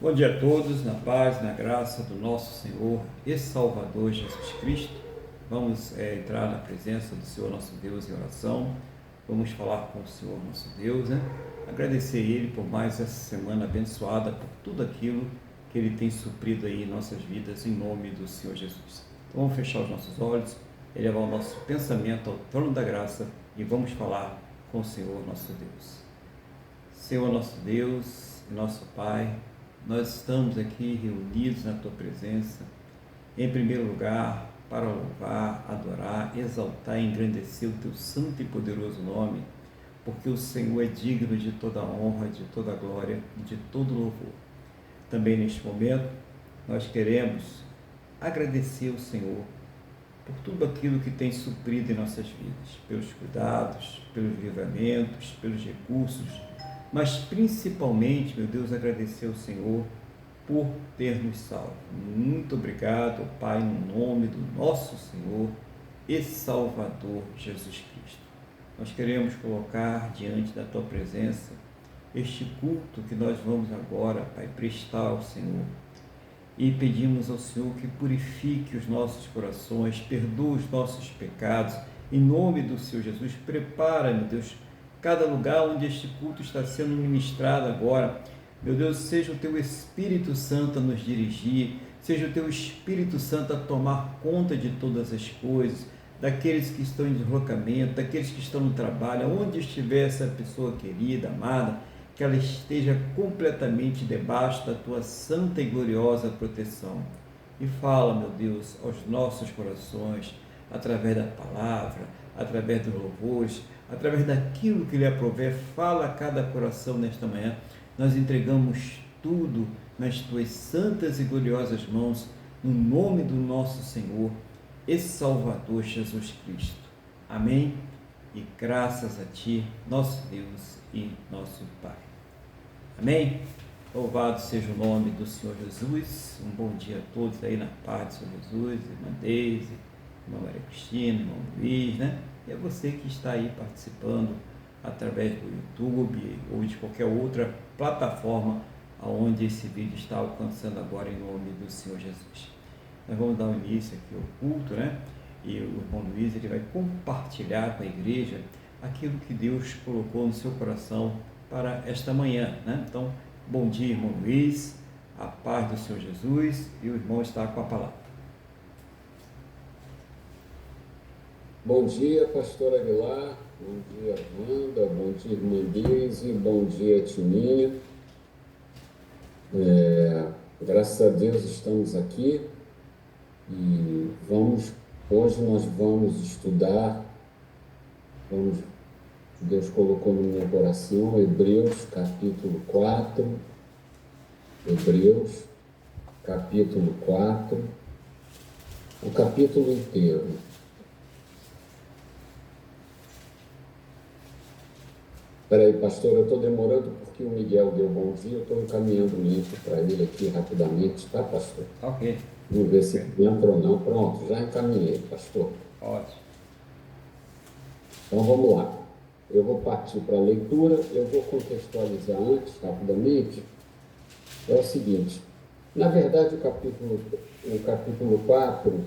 Bom dia a todos, na paz, na graça do nosso Senhor e Salvador Jesus Cristo. Vamos entrar na presença do Senhor nosso Deus em oração. Vamos falar com o Senhor nosso Deus, Agradecer a Ele por mais essa semana abençoada, por tudo aquilo que Ele tem suprido aí em nossas vidas, em nome do Senhor Jesus. Então vamos fechar os nossos olhos, elevar o nosso pensamento ao trono da graça e vamos falar com o Senhor nosso Deus. Senhor nosso Deus e nosso Pai, nós estamos aqui reunidos na Tua presença, em primeiro lugar, para louvar, adorar, exaltar e engrandecer o Teu santo e poderoso nome, porque o Senhor é digno de toda a honra, de toda a glória e de todo louvor. Também neste momento, nós queremos agradecer ao Senhor por tudo aquilo que tem suprido em nossas vidas, pelos cuidados, pelos livramentos, pelos recursos, mas principalmente, meu Deus, agradecer ao Senhor por ter nos salvo. Muito obrigado, Pai, no nome do nosso Senhor e Salvador Jesus Cristo. Nós queremos colocar diante da Tua presença este culto que nós vamos agora, Pai, prestar ao Senhor. E pedimos ao Senhor que purifique os nossos corações, perdoe os nossos pecados. Em nome do Senhor Jesus, prepara, meu Deus, cada lugar onde este culto está sendo ministrado agora. Meu Deus, seja o Teu Espírito Santo a nos dirigir, seja o Teu Espírito Santo a tomar conta de todas as coisas, daqueles que estão em deslocamento, daqueles que estão no trabalho, onde estiver essa pessoa querida, amada, que ela esteja completamente debaixo da Tua santa e gloriosa proteção. E fala, meu Deus, aos nossos corações, através da palavra, através dos louvores, através daquilo que lhe aprouver, fala a cada coração nesta manhã. Nós entregamos tudo nas Tuas santas e gloriosas mãos, no nome do nosso Senhor e Salvador Jesus Cristo. Amém? E graças a Ti, nosso Deus e nosso Pai. Amém? Louvado seja o nome do Senhor Jesus. Um bom dia a todos aí na paz do Senhor Jesus, irmã Deise, irmã Maria Cristina, irmão Luiz, E é você que está aí participando através do YouTube ou de qualquer outra plataforma onde esse vídeo está alcançando agora em nome do Senhor Jesus. Nós vamos dar início aqui ao culto, E o irmão Luiz ele vai compartilhar com a igreja aquilo que Deus colocou no seu coração para esta manhã, Então, bom dia, irmão Luiz, a paz do Senhor Jesus, e o irmão está com a palavra. Bom dia, pastor Aguilar, bom dia, Amanda, bom dia, irmã Deise, bom dia, Tininha. Graças a Deus estamos aqui e hoje nós vamos estudar, Deus colocou no meu coração, Hebreus capítulo 4, o capítulo inteiro. Espera aí, pastor, eu estou demorando porque o Miguel deu bom dia, eu estou encaminhando o link para ele aqui rapidamente, tá, pastor? Ok. Vamos ver se entra ou não. Pronto, já encaminhei, pastor. Ótimo. Então vamos lá. Eu vou partir para a leitura, eu vou contextualizar antes, rapidamente. É o seguinte, na verdade o capítulo 4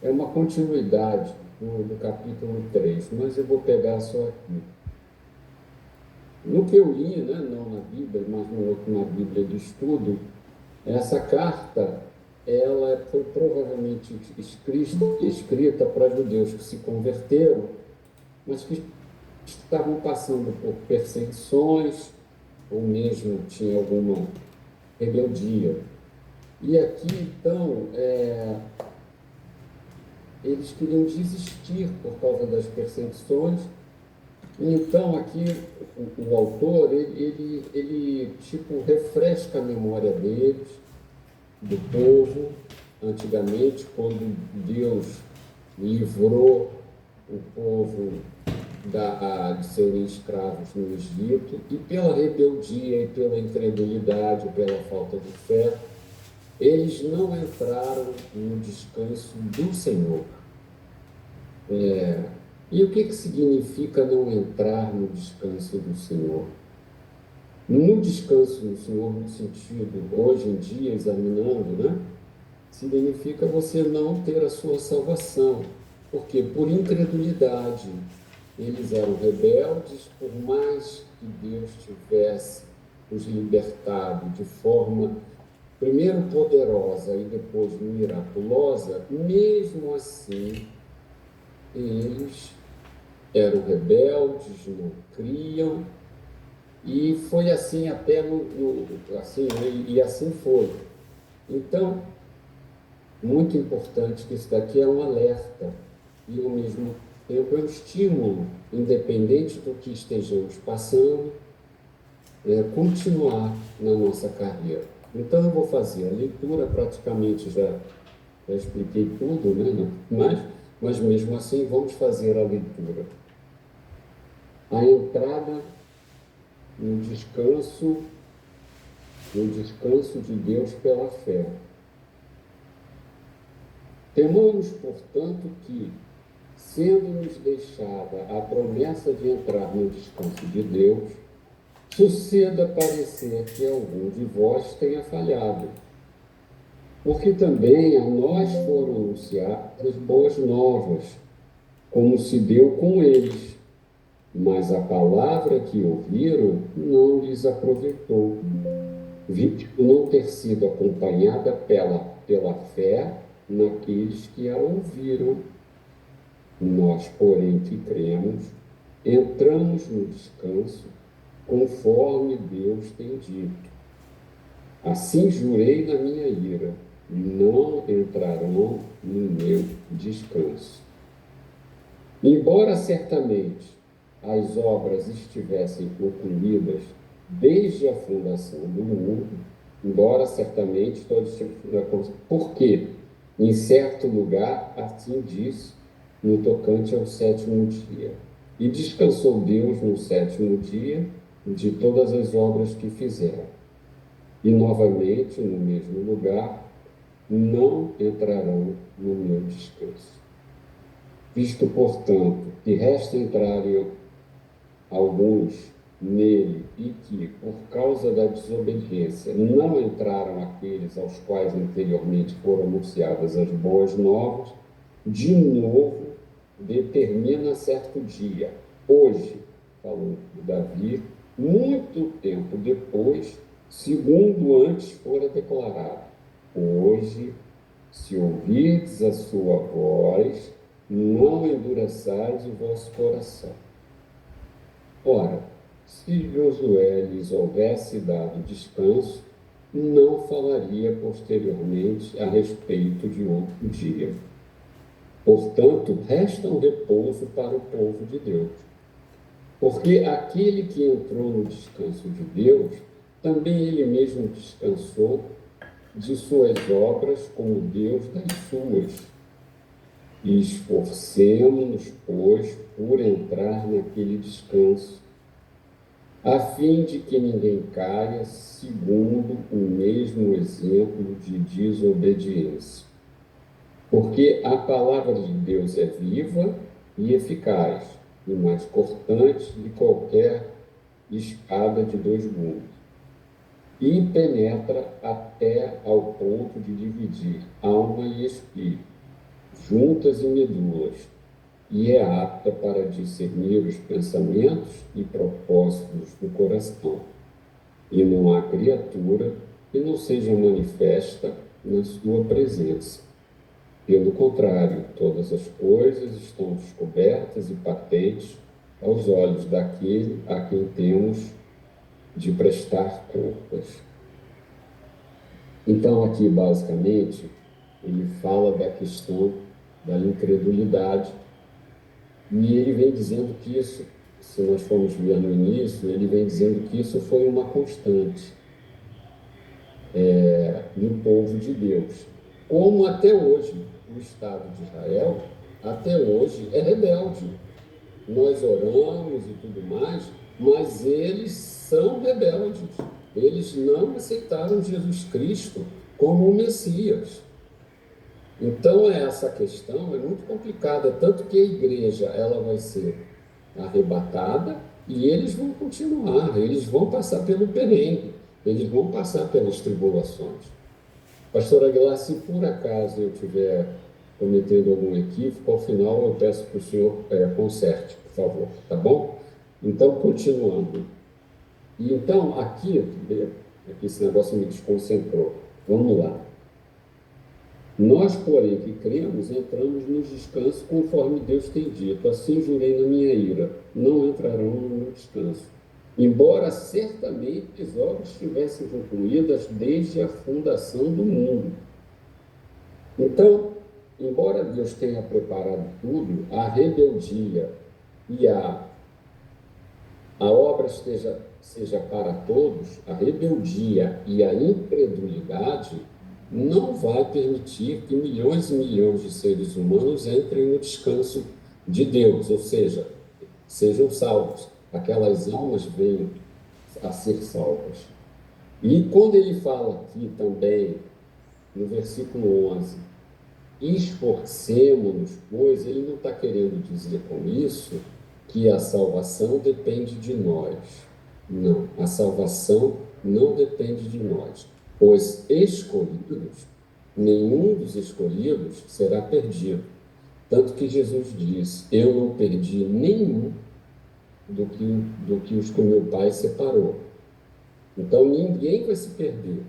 é uma continuidade do capítulo 3, mas eu vou pegar só aqui. No que eu li, não na Bíblia, mas na Bíblia de estudo, essa carta ela foi provavelmente escrita para judeus que se converteram, mas que estavam passando por perseguições, ou mesmo tinha alguma rebeldia. E aqui, então, eles queriam desistir por causa das perseguições. Então, aqui, o autor, ele refresca a memória deles, do povo, antigamente, quando Deus livrou o povo de serem escravos no Egito, e pela rebeldia, e pela incredulidade, pela falta de fé, eles não entraram no descanso do Senhor. E o que significa não entrar no descanso do Senhor? No descanso do Senhor, no sentido, hoje em dia, examinando, né? Significa você não ter a sua salvação. Porque por incredulidade, eles eram rebeldes, por mais que Deus tivesse os libertado de forma, primeiro poderosa e depois miraculosa, mesmo assim, eles eram rebeldes, não criam, e foi assim até assim, e assim foi. Então, muito importante que isso daqui é um alerta e, ao mesmo tempo, é um estímulo, independente do que estejamos passando, continuar na nossa carreira. Então, eu vou fazer a leitura, praticamente já expliquei tudo, né? Mas mesmo assim, vamos fazer a leitura. A entrada no descanso de Deus pela fé. Temamos, portanto, que, sendo-nos deixada a promessa de entrar no descanso de Deus, suceda parecer que algum de vós tenha falhado. Porque também a nós foram anunciadas boas novas, como se deu com eles, mas a palavra que ouviram não lhes aproveitou, visto não ter sido acompanhada pela fé naqueles que a ouviram. Nós, porém, que cremos, entramos no descanso, conforme Deus tem dito. Assim jurei na minha ira, não entrarão no meu descanso. Embora certamente as obras estivessem concluídas desde a fundação do mundo, embora certamente todos porque em certo lugar assim diz no tocante ao sétimo dia. E descansou Deus no sétimo dia de todas as obras que fizeram. E novamente, no mesmo lugar, não entrarão no meu descanso. Visto, portanto, que resta entrarem alguns nele e que, por causa da desobediência, não entraram aqueles aos quais anteriormente foram anunciadas as boas novas, de novo determina certo dia, hoje, falou Davi, muito tempo depois, segundo antes fora declarado. Hoje, se ouvirdes a sua voz, não endureçais o vosso coração. Ora, se Josué lhes houvesse dado descanso, não falaria posteriormente a respeito de outro dia. Portanto, resta um repouso para o povo de Deus. Porque aquele que entrou no descanso de Deus, também ele mesmo descansou de suas obras como Deus das suas. E esforcemo-nos, pois, por entrar naquele descanso, a fim de que ninguém caia segundo o mesmo exemplo de desobediência. Porque a palavra de Deus é viva e eficaz, e mais cortante de qualquer espada de dois gumes, e penetra até ao ponto de dividir alma e espírito, juntas e medulas, e é apta para discernir os pensamentos e propósitos do coração. E não há criatura que não seja manifesta na sua presença. Pelo contrário, todas as coisas estão descobertas e patentes aos olhos daquele a quem temos de prestar contas. Então, aqui, basicamente, ele fala da questão da incredulidade, e ele vem dizendo que isso, se nós formos ver no início, ele vem dizendo que isso foi uma constante no povo de Deus. Como até hoje, o Estado de Israel, até hoje, é rebelde. Nós oramos e tudo mais, mas eles são rebeldes. Eles não aceitaram Jesus Cristo como o Messias. Então, essa questão é muito complicada, tanto que a igreja ela vai ser arrebatada E eles vão continuar, eles vão passar pelo perrengue, eles vão passar pelas tribulações. Pastor Aguilar, se por acaso eu estiver cometendo algum equívoco, ao final eu peço que o senhor conserte, por favor, tá bom? Então, continuando. E então, aqui esse negócio me desconcentrou. Vamos lá. Nós, porém, que cremos, entramos no descanso conforme Deus tem dito. Assim jurei na minha ira, não entrarão no meu descanso. Embora certamente as obras tivessem concluídas desde a fundação do mundo. Então, embora Deus tenha preparado tudo, a rebeldia e a obra seja para todos, a rebeldia e a incredulidade não vai permitir que milhões e milhões de seres humanos entrem no descanso de Deus, ou seja, sejam salvos. Aquelas almas venham a ser salvas. E quando ele fala aqui também, no versículo 11, esforcemo-nos, pois ele não está querendo dizer com isso que a salvação depende de nós. Não, a salvação não depende de nós. Os escolhidos, nenhum dos escolhidos será perdido. Tanto que Jesus diz, eu não perdi nenhum do que os que o meu Pai separou. Então, ninguém vai se perder.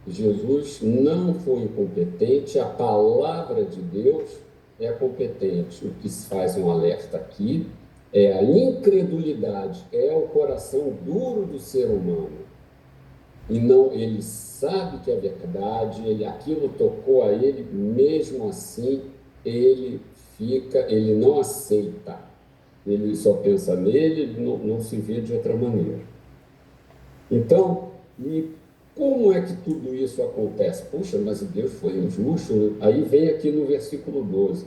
Jesus não foi incompetente, a palavra de Deus é competente. O que se faz um alerta aqui é a incredulidade, é o coração duro do ser humano. E não, ele sabe que é verdade, aquilo tocou a ele, mesmo assim, ele não aceita. Ele só pensa nele, ele não se vê de outra maneira. Então, e como é que tudo isso acontece? Puxa, mas Deus foi injusto, né? Aí vem aqui no versículo 12.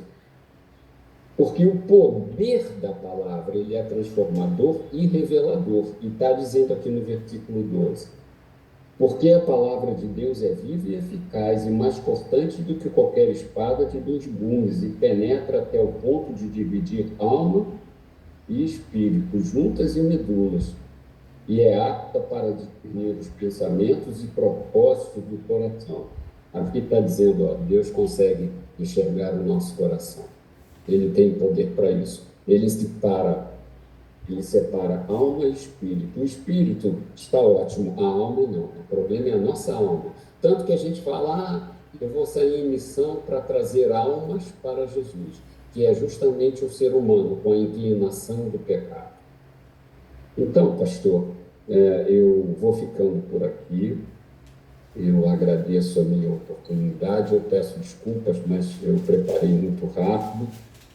Porque o poder da palavra, ele é transformador e revelador. E está dizendo aqui no versículo 12. Porque a palavra de Deus é viva e eficaz e mais cortante do que qualquer espada de 2 gumes e penetra até o ponto de dividir alma e espírito, juntas e medulas, e é apta para discernir os pensamentos e propósitos do coração. Aqui está dizendo, ó, Deus consegue enxergar o nosso coração. Ele tem poder para isso. Ele separa alma e espírito. O espírito está ótimo, a alma não. O problema é a nossa alma. Tanto que a gente fala, eu vou sair em missão para trazer almas para Jesus, que é justamente o ser humano com a inclinação do pecado. Então, pastor, eu vou ficando por aqui. Eu agradeço a minha oportunidade, eu peço desculpas, mas eu preparei muito rápido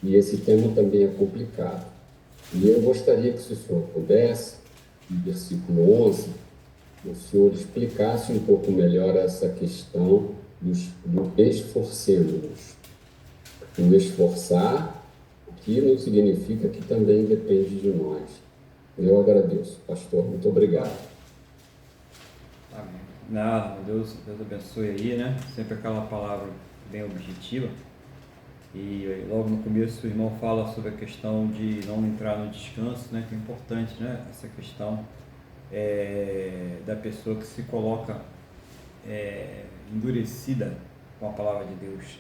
e esse tema também é complicado. E eu gostaria que, se o senhor pudesse, no versículo 11, o senhor explicasse um pouco melhor essa questão do esforcemos-nos. O esforçar, que não significa que também depende de nós. Eu agradeço, pastor, muito obrigado. Amém. Nada, Deus abençoe aí, né? Sempre aquela palavra bem objetiva. E logo no começo o irmão fala sobre a questão de não entrar no descanso, né? Que é importante, né? Essa questão da pessoa que se coloca endurecida com a palavra de Deus.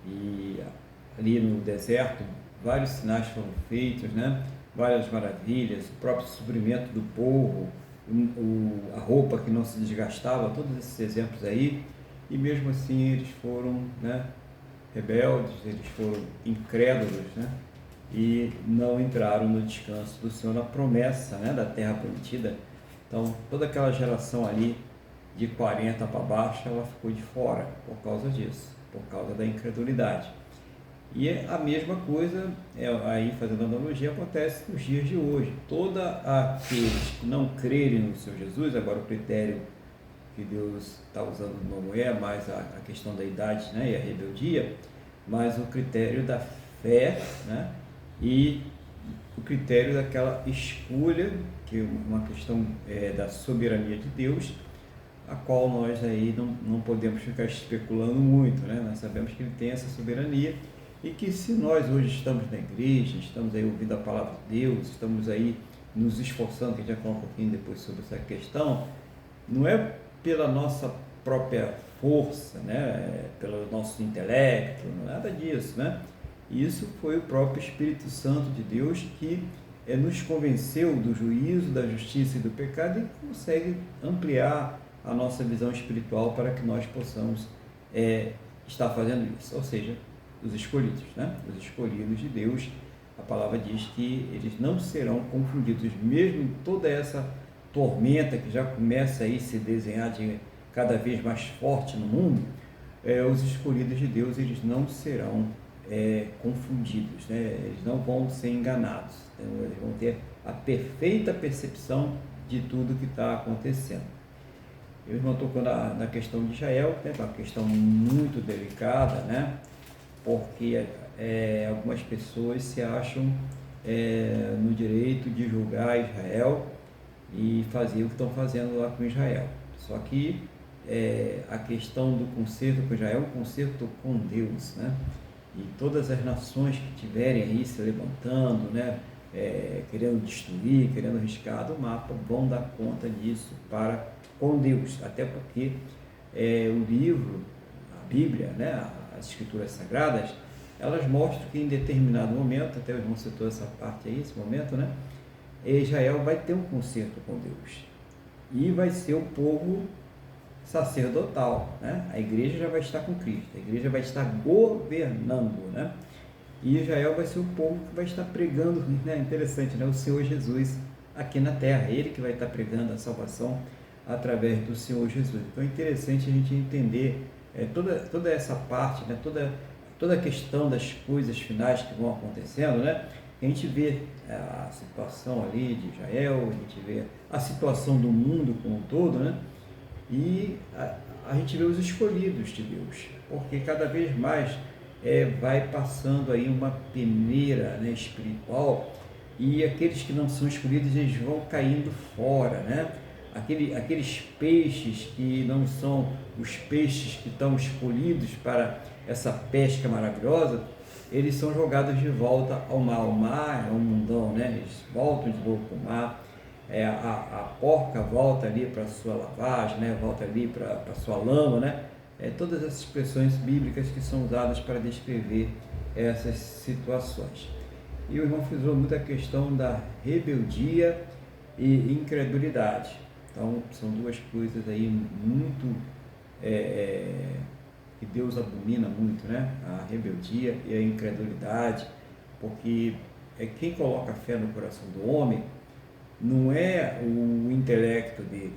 E ali no deserto, vários sinais foram feitos, né? Várias maravilhas, o próprio suprimento do povo, a roupa que não se desgastava, todos esses exemplos aí, e mesmo assim eles foram, né, rebeldes, eles foram incrédulos, né, e não entraram no descanso do Senhor, na promessa, né, da terra prometida. Então toda aquela geração ali de 40 para baixo, ela ficou de fora por causa disso, por causa da incredulidade. E a mesma coisa, aí fazendo analogia, acontece nos dias de hoje. Toda aqueles que não crerem no Senhor Jesus, agora o critério que Deus está usando não é mais a questão da idade, né, e a rebeldia, mas o critério da fé, né, e o critério daquela escolha, que é uma questão da soberania de Deus, a qual nós aí não podemos ficar especulando muito, né? Nós sabemos que Ele tem essa soberania e que se nós hoje estamos na igreja, estamos aí ouvindo a palavra de Deus, estamos aí nos esforçando, que a gente vai falar um pouquinho depois sobre essa questão, não é pela nossa própria força, né? Pelo nosso intelecto, nada disso, né? Isso foi o próprio Espírito Santo de Deus que nos convenceu do juízo, da justiça e do pecado e consegue ampliar a nossa visão espiritual para que nós possamos estar fazendo isso, ou seja, os escolhidos, né? Os escolhidos de Deus. A palavra diz que eles não serão confundidos, mesmo em toda essa tormenta que já começa a se desenhar de cada vez mais forte no mundo. Os escolhidos de Deus, eles não serão confundidos, né? Eles não vão ser enganados, então, eles vão ter a perfeita percepção de tudo que está acontecendo. O irmão tocou na questão de Israel, né? Uma questão muito delicada, né? Porque algumas pessoas se acham no direito de julgar Israel e fazer o que estão fazendo lá com Israel. Só que a questão do conserto com Israel é um conserto com Deus, né? E todas as nações que tiverem aí se levantando, né? Querendo destruir, querendo riscar do mapa, vão dar conta disso com Deus, até porque o livro, a Bíblia, né? As Escrituras Sagradas, elas mostram que em determinado momento, até o irmão citou essa parte aí, esse momento, né? Israel vai ter um concerto com Deus e vai ser o povo sacerdotal, né? A igreja já vai estar com Cristo, a igreja vai estar governando, né? E Israel vai ser o povo que vai estar pregando, né? Interessante, né? O Senhor Jesus aqui na terra, ele que vai estar pregando a salvação através do Senhor Jesus. Então é interessante a gente entender toda essa parte, né? Toda a questão das coisas finais que vão acontecendo, né? A gente vê a situação ali de Israel, a gente vê a situação do mundo como um todo, né? E a gente vê os escolhidos de Deus, porque cada vez mais vai passando aí uma peneira, né, espiritual, e aqueles que não são escolhidos, eles vão caindo fora, né? Aqueles peixes que não são os peixes que estão escolhidos para essa pesca maravilhosa, eles são jogados de volta ao mar. O mar é um mundão, né? Eles voltam de novo para o mar. A porca volta ali para a sua lavagem, né? Volta ali para a sua lama, né? Todas essas expressões bíblicas que são usadas para descrever essas situações. E o irmão frisou muito a questão da rebeldia e incredulidade. Então, são duas coisas aí muito que Deus abomina muito, né? A rebeldia e a incredulidade, porque quem coloca fé no coração do homem não é o intelecto dele,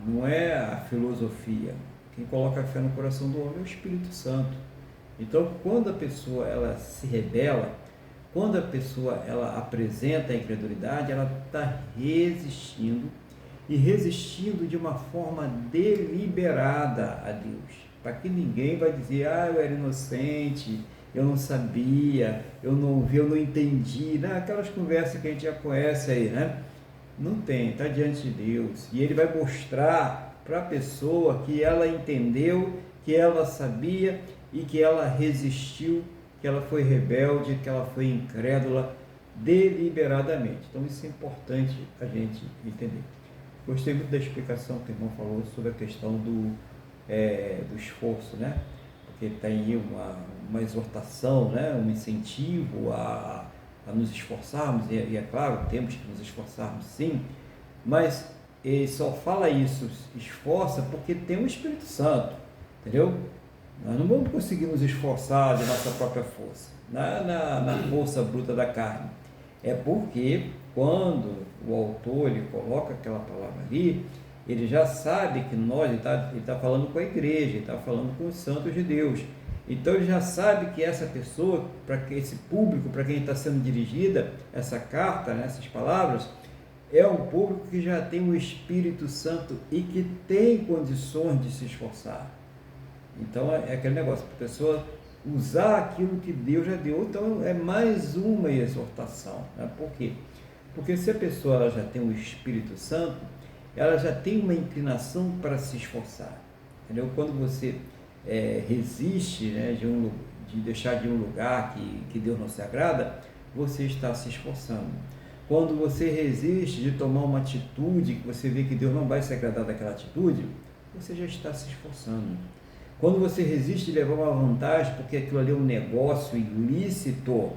não é a filosofia. Quem coloca fé no coração do homem é o Espírito Santo. Então, quando a pessoa ela se rebela, quando a pessoa ela apresenta a incredulidade, ela está resistindo, e resistindo de uma forma deliberada a Deus, para que ninguém vai dizer, eu era inocente, eu não sabia, eu não vi, eu não entendi, né? Aquelas conversas que a gente já conhece aí, né? Não tem, está diante de Deus, e Ele vai mostrar para a pessoa que ela entendeu, que ela sabia e que ela resistiu, que ela foi rebelde, que ela foi incrédula deliberadamente. Então isso é importante a gente entender. Gostei muito da explicação que o irmão falou sobre a questão do esforço, né? Porque tem aí uma exortação, né? Um incentivo a nos esforçarmos, e é claro, temos que nos esforçarmos sim, mas ele só fala isso, esforça, porque tem o Espírito Santo, entendeu? Nós não vamos conseguir nos esforçar de nossa própria força, na força bruta da carne. É porque quando o autor ele coloca aquela palavra ali, ele já sabe que nós, ele está falando com a igreja, ele está falando com os santos de Deus. Então ele já sabe que essa pessoa, para que esse público, para quem está sendo dirigida essa carta, né, essas palavras, é um público que já tem o Espírito Santo e que tem condições de se esforçar. Então é aquele negócio, para a pessoa usar aquilo que Deus já deu. Então é mais uma exortação, né? Por quê? Porque se a pessoa ela já tem o Espírito Santo, ela já tem uma inclinação para se esforçar, entendeu? Quando você resiste, né, de deixar de um lugar que Deus não se agrada, você está se esforçando. Quando você resiste de tomar uma atitude que você vê que Deus não vai se agradar daquela atitude, você já está se esforçando. Quando você resiste de levar uma vantagem porque aquilo ali é um negócio ilícito,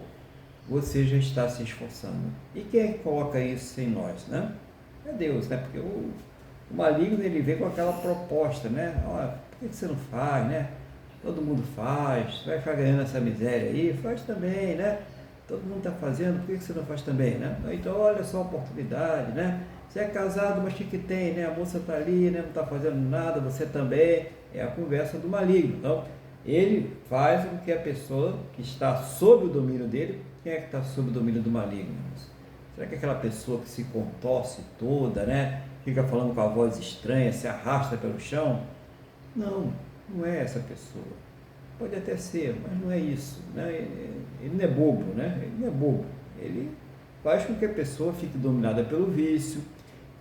você já está se esforçando. E quem é que coloca isso em nós, né? É Deus, né? Porque o maligno, ele vem com aquela proposta, né? Olha, por que você não faz, né? Todo mundo faz, vai ficar ganhando essa miséria aí, faz também, né? Todo mundo está fazendo, por que você não faz também, né? Então, olha só a oportunidade, né? Você é casado, mas o que tem, né? A moça está ali, né? Não está fazendo nada, você também. É a conversa do maligno. Então, ele faz com que a pessoa que está sob o domínio dele, quem é que está sob o domínio do maligno? Será que é aquela pessoa que se contorce toda, né? Fica falando com a voz estranha, se arrasta pelo chão? Não, não é essa pessoa. Pode até ser, mas não é isso, né? Ele não é bobo, né? Ele não é bobo. Ele faz com que a pessoa fique dominada pelo vício,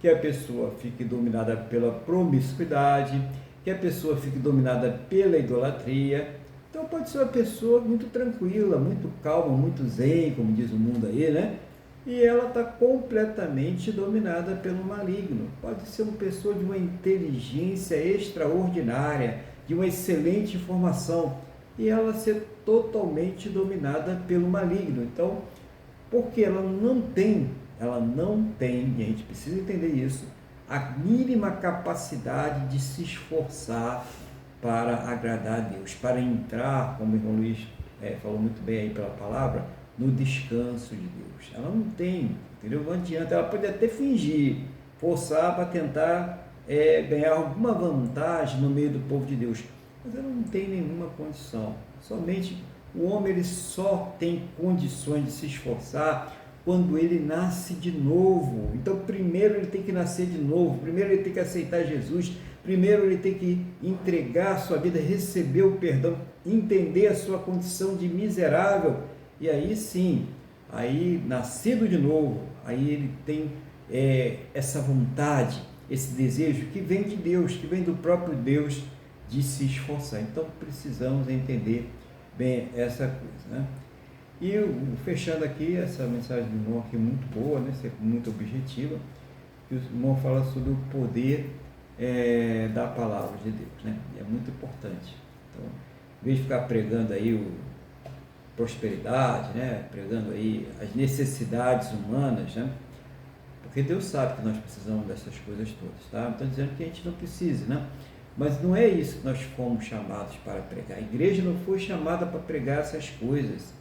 que a pessoa fique dominada pela promiscuidade, que a pessoa fique dominada pela idolatria. Então pode ser uma pessoa muito tranquila, muito calma, muito zen, como diz o mundo aí, né? E ela está completamente dominada pelo maligno. Pode ser uma pessoa de uma inteligência extraordinária, de uma excelente informação, e ela ser totalmente dominada pelo maligno. Então, porque ela não tem, e a gente precisa entender isso, a mínima capacidade de se esforçar para agradar a Deus, para entrar, como o irmão Luiz falou muito bem aí pela palavra, no descanso de Deus. Ela não tem, entendeu? Não adianta, ela pode até fingir, forçar para tentar ganhar alguma vantagem no meio do povo de Deus, mas ela não tem nenhuma condição. Somente o homem, ele só tem condições de se esforçar quando ele nasce de novo. Então, primeiro ele tem que nascer de novo, primeiro ele tem que aceitar Jesus, primeiro ele tem que entregar a sua vida, receber o perdão, entender a sua condição de miserável, e aí sim, aí nascido de novo, aí ele tem essa vontade, esse desejo que vem de Deus, que vem do próprio Deus, de se esforçar. Então precisamos entender bem essa coisa, né? E fechando aqui essa mensagem do irmão aqui, muito boa, né? Muito objetiva, que o irmão fala sobre o poder da palavra de Deus, né? E é muito importante. Então, em vez de ficar pregando aí prosperidade, né? Pregando aí as necessidades humanas, né? Porque Deus sabe que nós precisamos dessas coisas todas, tá? Não estou dizendo que a gente não precise, né? Mas não é isso que nós fomos chamados para pregar. A igreja não foi chamada para pregar essas coisas.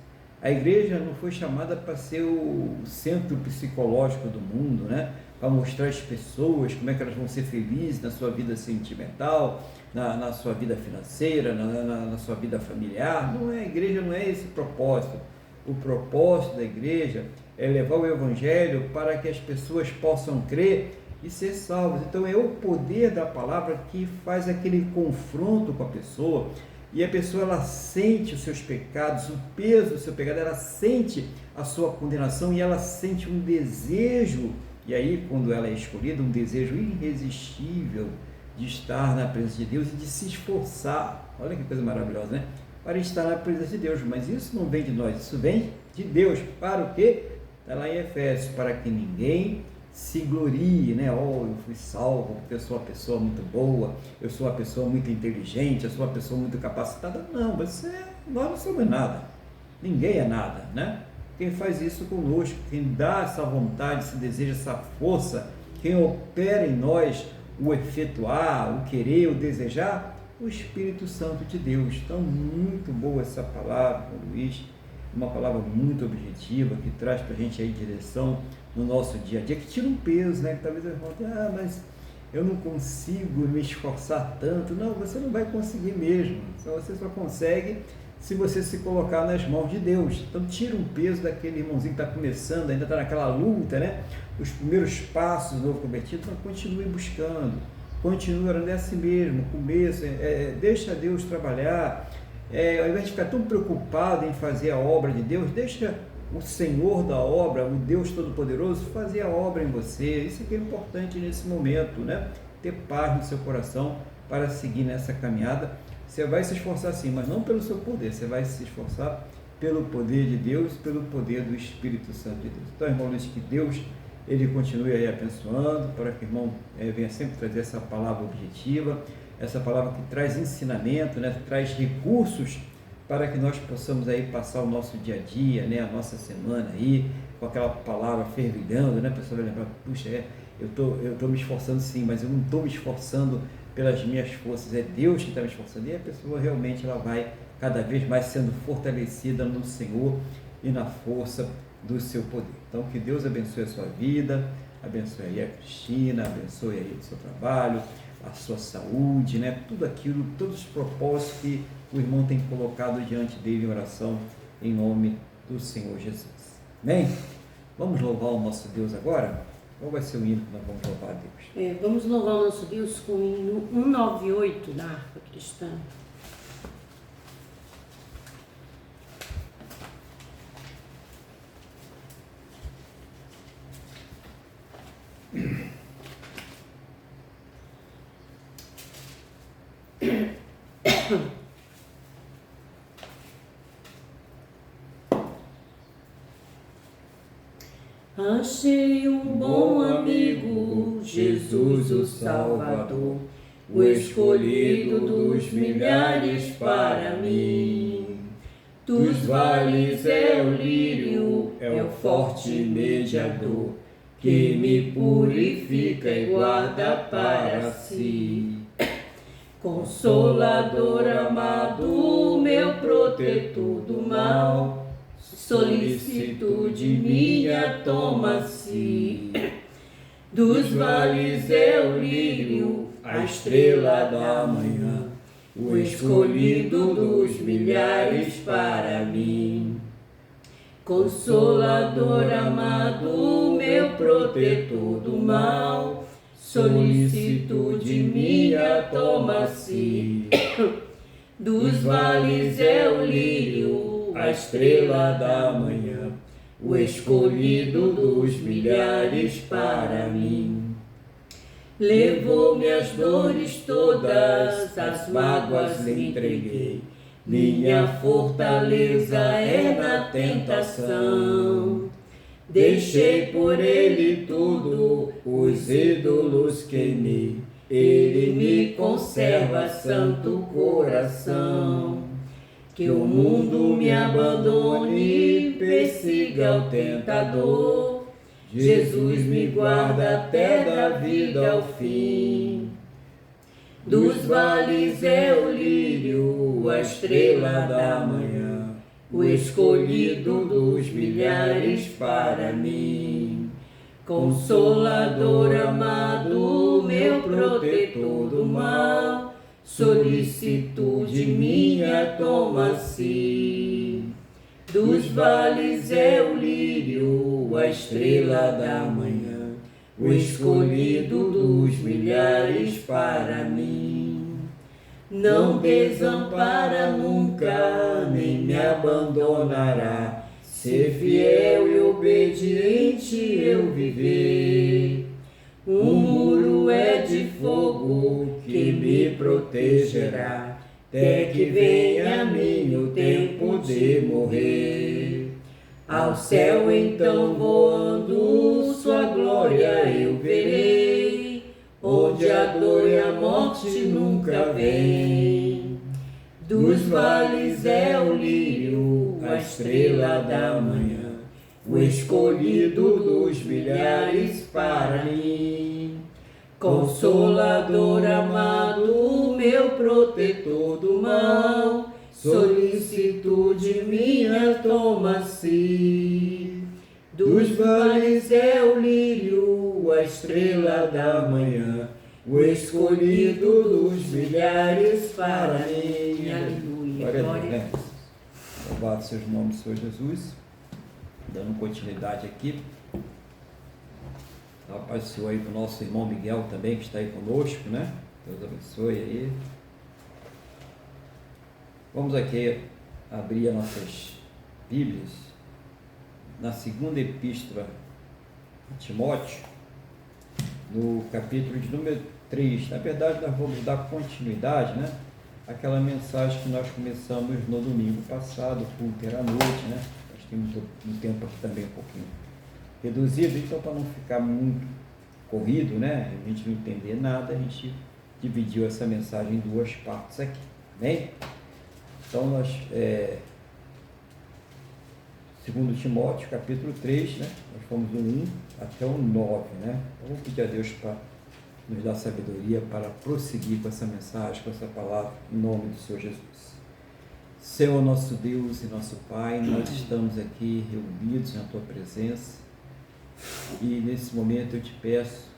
A igreja não foi chamada para ser o centro psicológico do mundo, né? Para mostrar às pessoas como é que elas vão ser felizes na sua vida sentimental, na sua vida financeira, na sua vida familiar. Não é, a igreja não é esse propósito. O propósito da igreja é levar o evangelho para que as pessoas possam crer e ser salvos. Então é o poder da palavra que faz aquele confronto com a pessoa, e a pessoa, ela sente os seus pecados, o peso do seu pecado, ela sente a sua condenação e ela sente um desejo, e aí quando ela é escolhida, um desejo irresistível de estar na presença de Deus e de se esforçar. Olha que coisa maravilhosa, né? Para estar na presença de Deus. Mas isso não vem de nós, isso vem de Deus. Para o quê? Está lá em Efésios: para que ninguém se glorie, né? Oh, eu fui salvo porque eu sou uma pessoa muito boa, eu sou uma pessoa muito inteligente, eu sou uma pessoa muito capacitada. Não, nós não somos nada, ninguém é nada, né? Quem faz isso conosco, quem dá essa vontade, esse desejo, essa força, quem opera em nós o efetuar, o querer, o desejar, o Espírito Santo de Deus. Então, muito boa essa palavra, Luiz, uma palavra muito objetiva, que traz para a gente aí direção no nosso dia a dia, que tira um peso, né? Que talvez eu fale, mas eu não consigo me esforçar tanto. Não, você não vai conseguir mesmo. Você só consegue se você se colocar nas mãos de Deus. Então tira um peso daquele irmãozinho que está começando, ainda está naquela luta, né? Os primeiros passos do novo convertido. Então continue buscando, continue orando, é assim mesmo, começo, deixa Deus trabalhar. Ao invés de ficar tão preocupado em fazer a obra de Deus, deixa o Senhor da obra, o Deus Todo-Poderoso, fazer a obra em você. Isso que é importante nesse momento, né? Ter paz no seu coração para seguir nessa caminhada. Você vai se esforçar sim, mas não pelo seu poder, você vai se esforçar pelo poder de Deus, pelo poder do Espírito Santo de Deus. Então, irmão Luiz, que Deus ele continue aí abençoando, para que o irmão venha sempre trazer essa palavra objetiva, essa palavra que traz ensinamento, né, traz recursos para que nós possamos aí passar o nosso dia a dia, né, a nossa semana aí, com aquela palavra fervilhando, né, a pessoa vai lembrar, puxa, eu tô me esforçando sim, mas eu não estou me esforçando pelas minhas forças, é Deus que está me esforçando, e a pessoa realmente ela vai cada vez mais sendo fortalecida no Senhor e na força do seu poder. Então, que Deus abençoe a sua vida, abençoe aí a Cristina, abençoe aí o seu trabalho, a sua saúde, né? Tudo aquilo, todos os propósitos que o irmão tem colocado diante dele em oração, em nome do Senhor Jesus. Amém? Vamos louvar o nosso Deus agora? Qual vai ser o hino que nós vamos louvar a Deus? Vamos louvar o nosso Deus com o hino 198 da harpa cristã. Achei um bom amigo, Jesus o Salvador, o escolhido dos milhares para mim. Dos vales é o lírio, é o forte mediador, que me purifica e guarda para si. Consolador amado, meu protetor do mal, solicitude minha toma-se. Dos vales é o lírio, a estrela da manhã, o escolhido dos milhares para mim. Consolador amado, meu protetor do mal, solicitude minha toma-se. Dos vales é o lírio, a estrela da manhã, o escolhido dos milhares para mim. Levou-me as dores todas, as mágoas lhe entreguei, minha fortaleza é na tentação. Deixei por ele tudo, os ídolos queimei, ele me conserva santo coração. Que o mundo me abandone, persiga o tentador, Jesus me guarda até da vida ao fim. Dos vales é o lírio, a estrela da manhã, o escolhido dos milhares para mim. Consolador amado, meu protetor do mal, solicitude minha toma-se. Dos vales é o lírio, a estrela da manhã, o escolhido dos milhares para mim. Não desampara nunca, nem me abandonará, ser fiel e obediente eu viver. Um muro é de fogo que me protegerá, até que venha a mim o tempo de morrer. Ao céu então voando, sua glória eu verei, onde a dor e a morte nunca vem. Dos vales é o lírio, a estrela da manhã, o escolhido dos milhares para mim. Consolador amado, meu protetor do mal, solicitude minha toma-se. Dos vales é o lírio, a estrela da manhã, o escolhido dos milhares para mim. Aleluia. Glória a Deus. Louvado seja o nome do Senhor Jesus. Dando continuidade aqui. A paz do Senhor aí para o nosso irmão Miguel também, que está aí conosco, né? Deus abençoe aí. Vamos aqui abrir as nossas Bíblias na segunda epístola de Timóteo, no capítulo de número 3. Na verdade, nós vamos dar continuidade, né? aquela mensagem que nós começamos no domingo passado, o culto era à noite, né? Nós temos um tempo aqui também um pouquinho reduzido, então para não ficar muito corrido, né? A gente não entender nada, a gente dividiu essa mensagem em duas partes aqui, amém? Então nós, segundo Timóteo, capítulo 3, né? Nós fomos do 1 até o 9, né? Então vamos pedir a Deus para nos dar sabedoria para prosseguir com essa mensagem, com essa palavra, em nome do Senhor Jesus. Senhor nosso Deus e nosso Pai, nós estamos aqui reunidos na Tua presença e nesse momento eu te peço,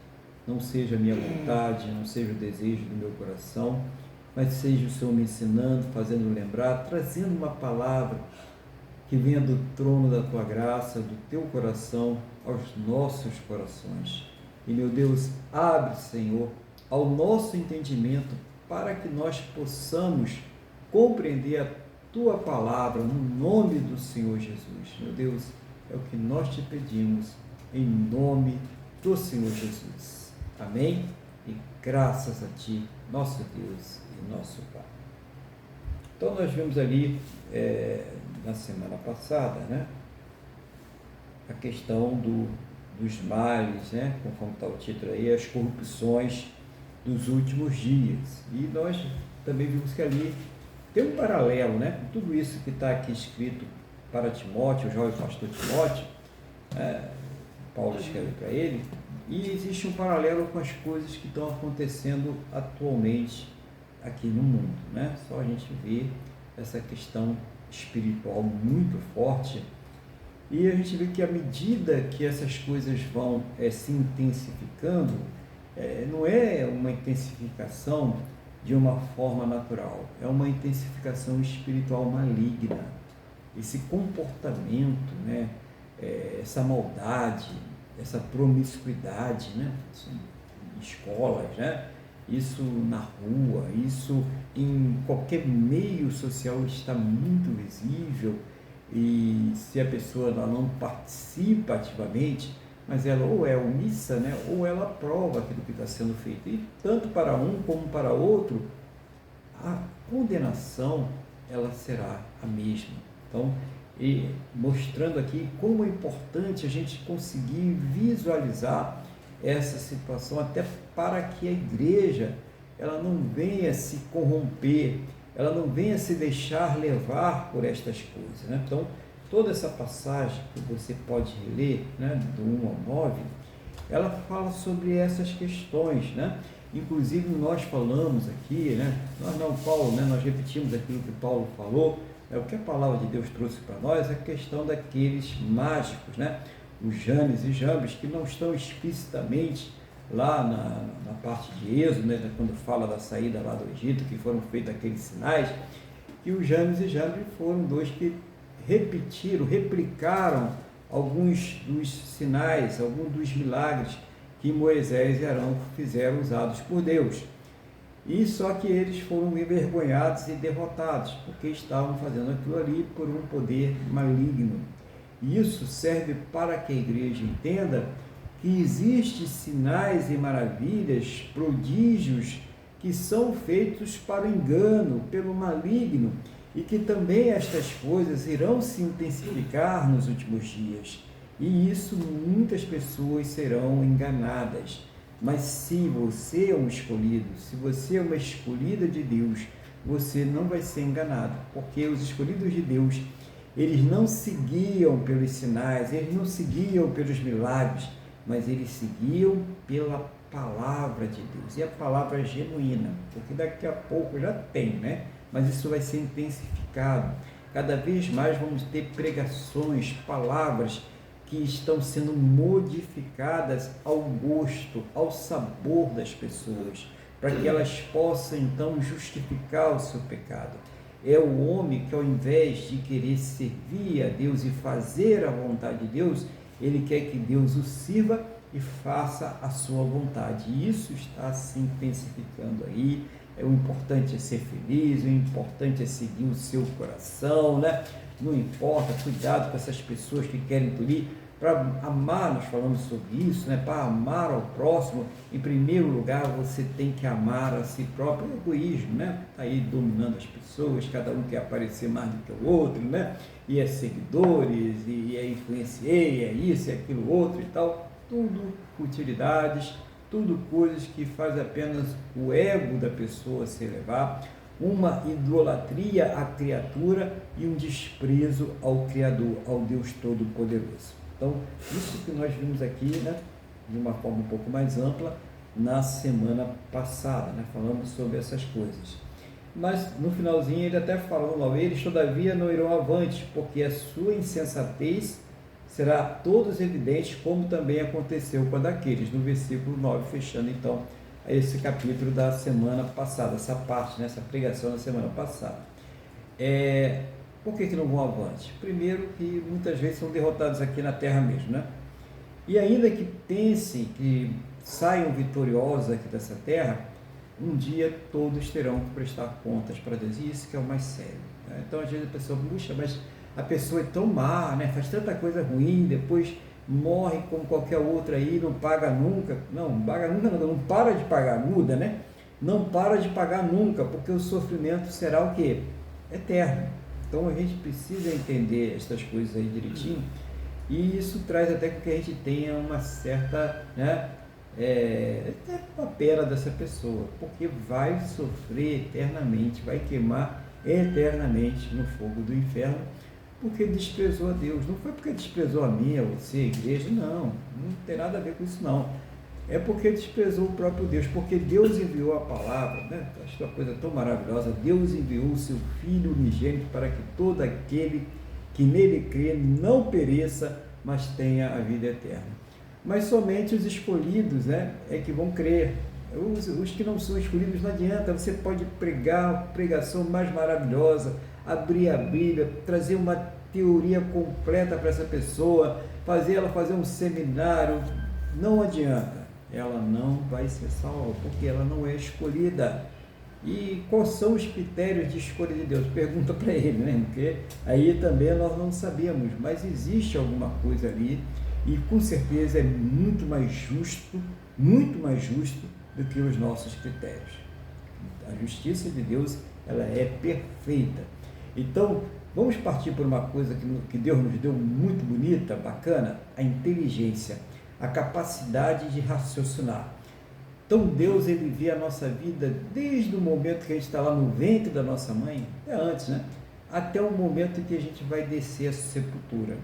não seja a minha vontade, não seja o desejo do meu coração, mas seja o Senhor me ensinando, fazendo lembrar, trazendo uma palavra que venha do trono da Tua graça, do Teu coração aos nossos corações. E, meu Deus, abre, Senhor, ao nosso entendimento para que nós possamos compreender a Tua palavra no nome do Senhor Jesus. Meu Deus, é o que nós te pedimos em nome do Senhor Jesus. Amém? E graças a Ti, nosso Deus e nosso Pai. Então, nós vimos ali, na semana passada, né, a questão dos males, né, conforme está o título aí, as corrupções dos últimos dias. E nós também vimos que ali tem um paralelo, né, com tudo isso que está aqui escrito para Timóteo, o jovem pastor Timóteo, Paulo escreve para ele, e existe um paralelo com as coisas que estão acontecendo atualmente aqui no mundo, né? Só a gente vê essa questão espiritual muito forte. E a gente vê que à medida que essas coisas vão se intensificando, não é uma intensificação de uma forma natural, é uma intensificação espiritual maligna. Esse comportamento, né, essa maldade, essa promiscuidade, né, em escolas, né, isso na rua, isso em qualquer meio social está muito visível. E se a pessoa não participa ativamente, mas ela ou é omissa, né, ou ela aprova aquilo que está sendo feito. E tanto para um como para outro, a condenação ela será a mesma. Então, mostrando aqui como é importante a gente conseguir visualizar essa situação, até para que a igreja ela não venha se corromper, ela não venha se deixar levar por estas coisas, né? Então, toda essa passagem que você pode ler, né, do 1 ao 9, ela fala sobre essas questões, né? Inclusive, nós falamos aqui, né, nós não, Paulo, né, nós repetimos aquilo que Paulo falou, o que a palavra de Deus trouxe para nós é a questão daqueles mágicos, né? Os Janes e Jambes, que não estão explicitamente lá na parte de Êxodo, né, quando fala da saída lá do Egito, que foram feitos aqueles sinais, e os Janes e Jambes foram dois que replicaram alguns dos sinais, alguns dos milagres que Moisés e Arão fizeram usados por Deus. E só que eles foram envergonhados e derrotados, porque estavam fazendo aquilo ali por um poder maligno. E isso serve para que a igreja entenda que existem sinais e maravilhas, prodígios, que são feitos para o engano, pelo maligno, e que também estas coisas irão se intensificar nos últimos dias. E isso muitas pessoas serão enganadas. Mas se você é um escolhido, se você é uma escolhida de Deus, você não vai ser enganado, porque os escolhidos de Deus, eles não seguiam pelos sinais, eles não seguiam pelos milagres, mas eles seguiam pela palavra de Deus, e a palavra é genuína, porque daqui a pouco já tem, né? Mas isso vai ser intensificado, cada vez mais vamos ter pregações, palavras que estão sendo modificadas ao gosto, ao sabor das pessoas, para que elas possam então justificar o seu pecado. É o homem que, ao invés de querer servir a Deus e fazer a vontade de Deus, ele quer que Deus o sirva e faça a sua vontade. E isso está se intensificando aí. O importante é ser feliz, o importante é seguir o seu coração, né? Não importa, cuidado com essas pessoas que querem tudo, Para amar, nós falamos sobre isso, né? Para amar ao próximo, em primeiro lugar, você tem que amar a si próprio. O egoísmo, né? Está aí dominando as pessoas, cada um quer aparecer mais do que o outro, né? E é seguidores, e é influenciei, é isso, é aquilo outro e tal. Tudo futilidades, tudo coisas que fazem apenas o ego da pessoa se elevar, uma idolatria à criatura e um desprezo ao Criador, ao Deus Todo-Poderoso. Então, isso que nós vimos aqui, né, de uma forma um pouco mais ampla, na semana passada, né, falando sobre essas coisas. Mas, no finalzinho, ele até falou, eles todavia não irão avante, porque a sua insensatez será a todos evidente, como também aconteceu com a daqueles, no versículo 9, fechando então esse capítulo da semana passada, essa parte, né, essa pregação da semana passada. Por que não vão avante? Primeiro, que muitas vezes são derrotados aqui na terra mesmo, né? E ainda que pensem que saiam vitoriosos aqui dessa terra, um dia todos terão que prestar contas para Deus, e isso que é o mais sério, né? Então, às vezes a pessoa, puxa, mas a pessoa é tão má, né? Faz tanta coisa ruim, depois morre como qualquer outra aí, não paga nunca. Não paga nunca, não para de pagar, muda, né? Não para de pagar nunca, porque o sofrimento será o quê? Eterno. Então a gente precisa entender essas coisas aí direitinho, e isso traz até que a gente tenha uma certa, né, até uma pena dessa pessoa, porque vai sofrer eternamente, vai queimar eternamente no fogo do inferno, porque desprezou a Deus. Não foi porque desprezou a mim, a você, a igreja, não tem nada a ver com isso não. É porque desprezou o próprio Deus, porque Deus enviou a palavra, né? Acho que é uma coisa tão maravilhosa. Deus enviou o seu Filho unigênito para que todo aquele que nele crê não pereça, mas tenha a vida eterna. Mas somente os escolhidos, né, é que vão crer. Os que não são escolhidos não adianta. Você pode pregar a pregação mais maravilhosa, abrir a Bíblia, trazer uma teoria completa para essa pessoa, fazer ela fazer um seminário, não adianta. Ela não vai ser salva, porque ela não é escolhida. E quais são os critérios de escolha de Deus? Pergunta para ele, né? Porque aí também nós não sabemos, mas existe alguma coisa ali, e com certeza é muito mais justo do que os nossos critérios. A justiça de Deus, ela é perfeita. Então, vamos partir por uma coisa que Deus nos deu muito bonita, bacana, a inteligência, a capacidade de raciocinar. Então Deus, ele vê a nossa vida desde o momento que a gente está lá no ventre da nossa mãe, até antes, né? Até o momento que a gente vai descer a sepultura.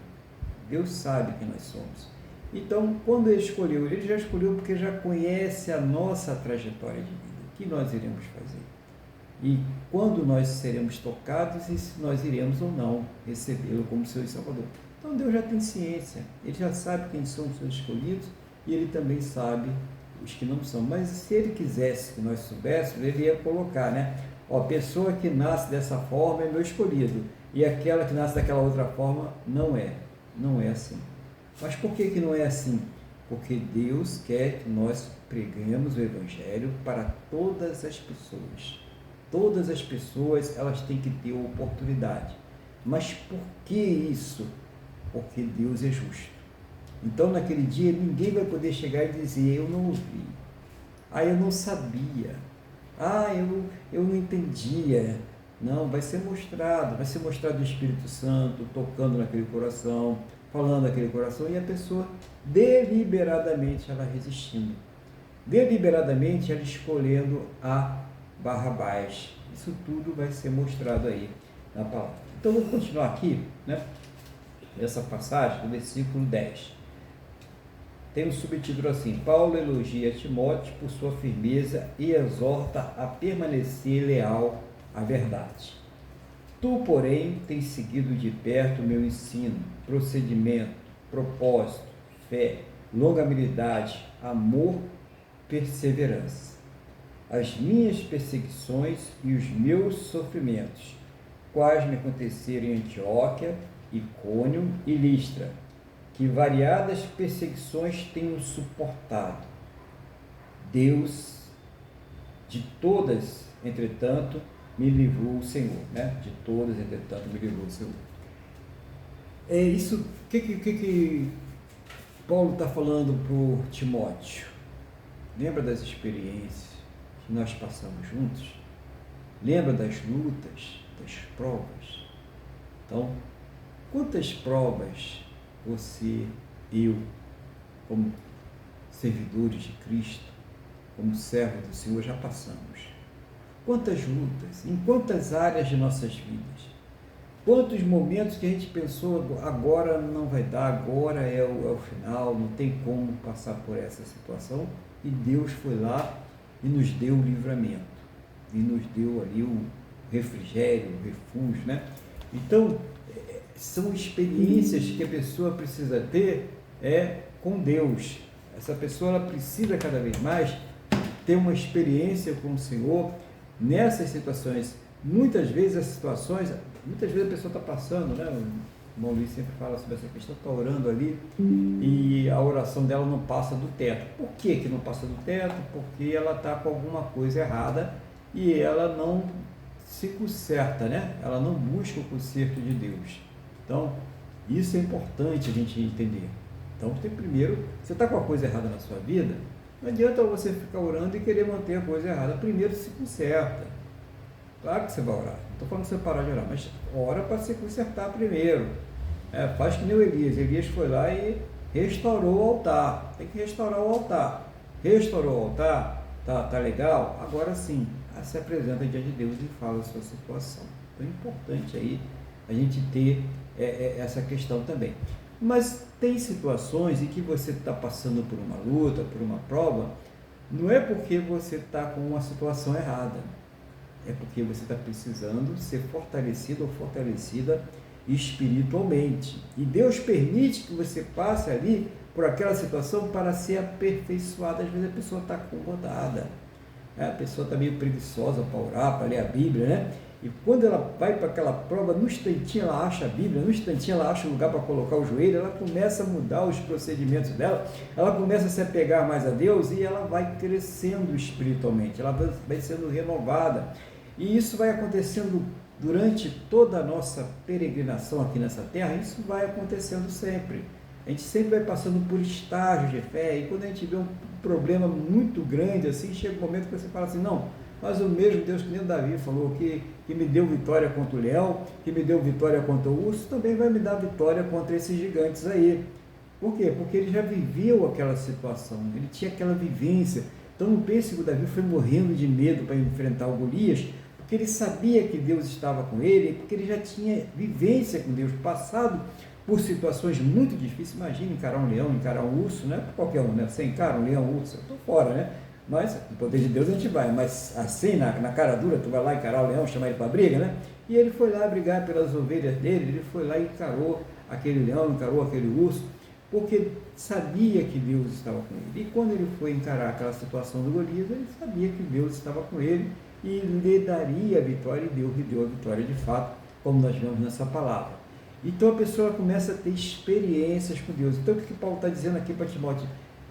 Deus sabe quem nós somos. Então, quando ele escolheu, ele já escolheu porque já conhece a nossa trajetória de vida, o que nós iremos fazer. E quando nós seremos tocados e se nós iremos ou não recebê-lo como seu Salvador. Então Deus já tem ciência, ele já sabe quem são os seus escolhidos e ele também sabe os que não são. Mas se ele quisesse que nós soubéssemos, ele ia colocar, né? Ó, a pessoa que nasce dessa forma é meu escolhido, e aquela que nasce daquela outra forma não é assim. Mas por que não é assim? Porque Deus quer que nós preguemos o Evangelho para todas as pessoas. Todas as pessoas, elas têm que ter oportunidade. Mas por que isso? Porque Deus é justo. Então, naquele dia, ninguém vai poder chegar e dizer, eu não ouvi, eu não sabia, eu não entendia. Não, vai ser mostrado o Espírito Santo tocando naquele coração, falando naquele coração, e a pessoa deliberadamente ela resistindo, deliberadamente ela escolhendo a Barrabás. Isso tudo vai ser mostrado aí na palavra. Então, vamos continuar aqui, né? Essa passagem, do versículo 10. Tem um subtítulo assim: Paulo elogia Timóteo por sua firmeza e exorta a permanecer leal à verdade. Tu, porém, tens seguido de perto o meu ensino, procedimento, propósito, fé, longanimidade, amor, perseverança. As minhas perseguições e os meus sofrimentos, quais me aconteceram em Antioquia, Icônio e Listra, que variadas perseguições tenho suportado. Deus, de todas, entretanto, me livrou o Senhor, né? De todas, entretanto, me livrou o Senhor. É isso, que Paulo está falando para o Timóteo. Lembra das experiências que nós passamos juntos? Lembra das lutas, das provas? Então, quantas provas você, eu, como servidores de Cristo, como servo do Senhor, já passamos? Quantas lutas, em quantas áreas de nossas vidas? Quantos momentos que a gente pensou, agora não vai dar, agora é o final, não tem como passar por essa situação, e Deus foi lá e nos deu o livramento, e nos deu ali o refrigério, o refúgio, né? Então, são experiências que a pessoa precisa ter com Deus. Essa pessoa ela precisa cada vez mais ter uma experiência com o Senhor nessas situações. Muitas vezes a pessoa está passando, né? O irmão Luiz sempre fala sobre essa questão, está orando ali e a oração dela não passa do teto. Por que não passa do teto? Porque ela está com alguma coisa errada e ela não se conserta, né? Ela não busca o conserto de Deus. Então, isso é importante a gente entender. Então, primeiro, você está com a coisa errada na sua vida, não adianta você ficar orando e querer manter a coisa errada. Primeiro se conserta. Claro que você vai orar. Não estou falando que você parar de orar, mas ora para se consertar primeiro. Faz que nem o Elias. Elias foi lá e restaurou o altar. Tem que restaurar o altar. Restaurou o altar, tá legal? Agora sim, se apresenta diante de Deus e fala a sua situação. Então é importante aí a gente ter essa questão também. Mas tem situações em que você está passando por uma luta, por uma prova, não é porque você está com uma situação errada, é porque você está precisando ser fortalecido ou fortalecida espiritualmente. E Deus permite que você passe ali por aquela situação para ser aperfeiçoada. Às vezes a pessoa está acomodada, a pessoa está meio preguiçosa para orar, para ler a Bíblia, né? E quando ela vai para aquela prova, no instantinho ela acha a Bíblia, no instantinho ela acha um lugar para colocar o joelho, ela começa a mudar os procedimentos dela, ela começa a se apegar mais a Deus e ela vai crescendo espiritualmente, ela vai sendo renovada. E isso vai acontecendo durante toda a nossa peregrinação aqui nessa terra, isso vai acontecendo sempre. A gente sempre vai passando por estágios de fé, e quando a gente vê um problema muito grande, assim, chega um momento que você fala assim, não, mas o mesmo Deus que nem Davi falou, que me deu vitória contra o leão, que me deu vitória contra o urso, também vai me dar vitória contra esses gigantes aí. Por quê? Porque ele já viveu aquela situação, ele tinha aquela vivência. Então não pense que o Davi foi morrendo de medo para enfrentar o Golias, porque ele sabia que Deus estava com ele, porque ele já tinha vivência com Deus, passado por situações muito difíceis. Imagina encarar um leão, encarar um urso, não é para qualquer um, né? Você encara um leão, um urso, eu estou fora, né? Mas, no poder de Deus a gente vai, mas assim, na cara dura, tu vai lá encarar o leão, chamar ele para briga, né? E ele foi lá brigar pelas ovelhas dele, ele foi lá e encarou aquele leão, encarou aquele urso, porque sabia que Deus estava com ele. E quando ele foi encarar aquela situação do Golias, ele sabia que Deus estava com ele e lhe daria a vitória, e Deus lhe deu a vitória de fato, como nós vemos nessa palavra. Então a pessoa começa a ter experiências com Deus. Então o que Paulo está dizendo aqui para Timóteo?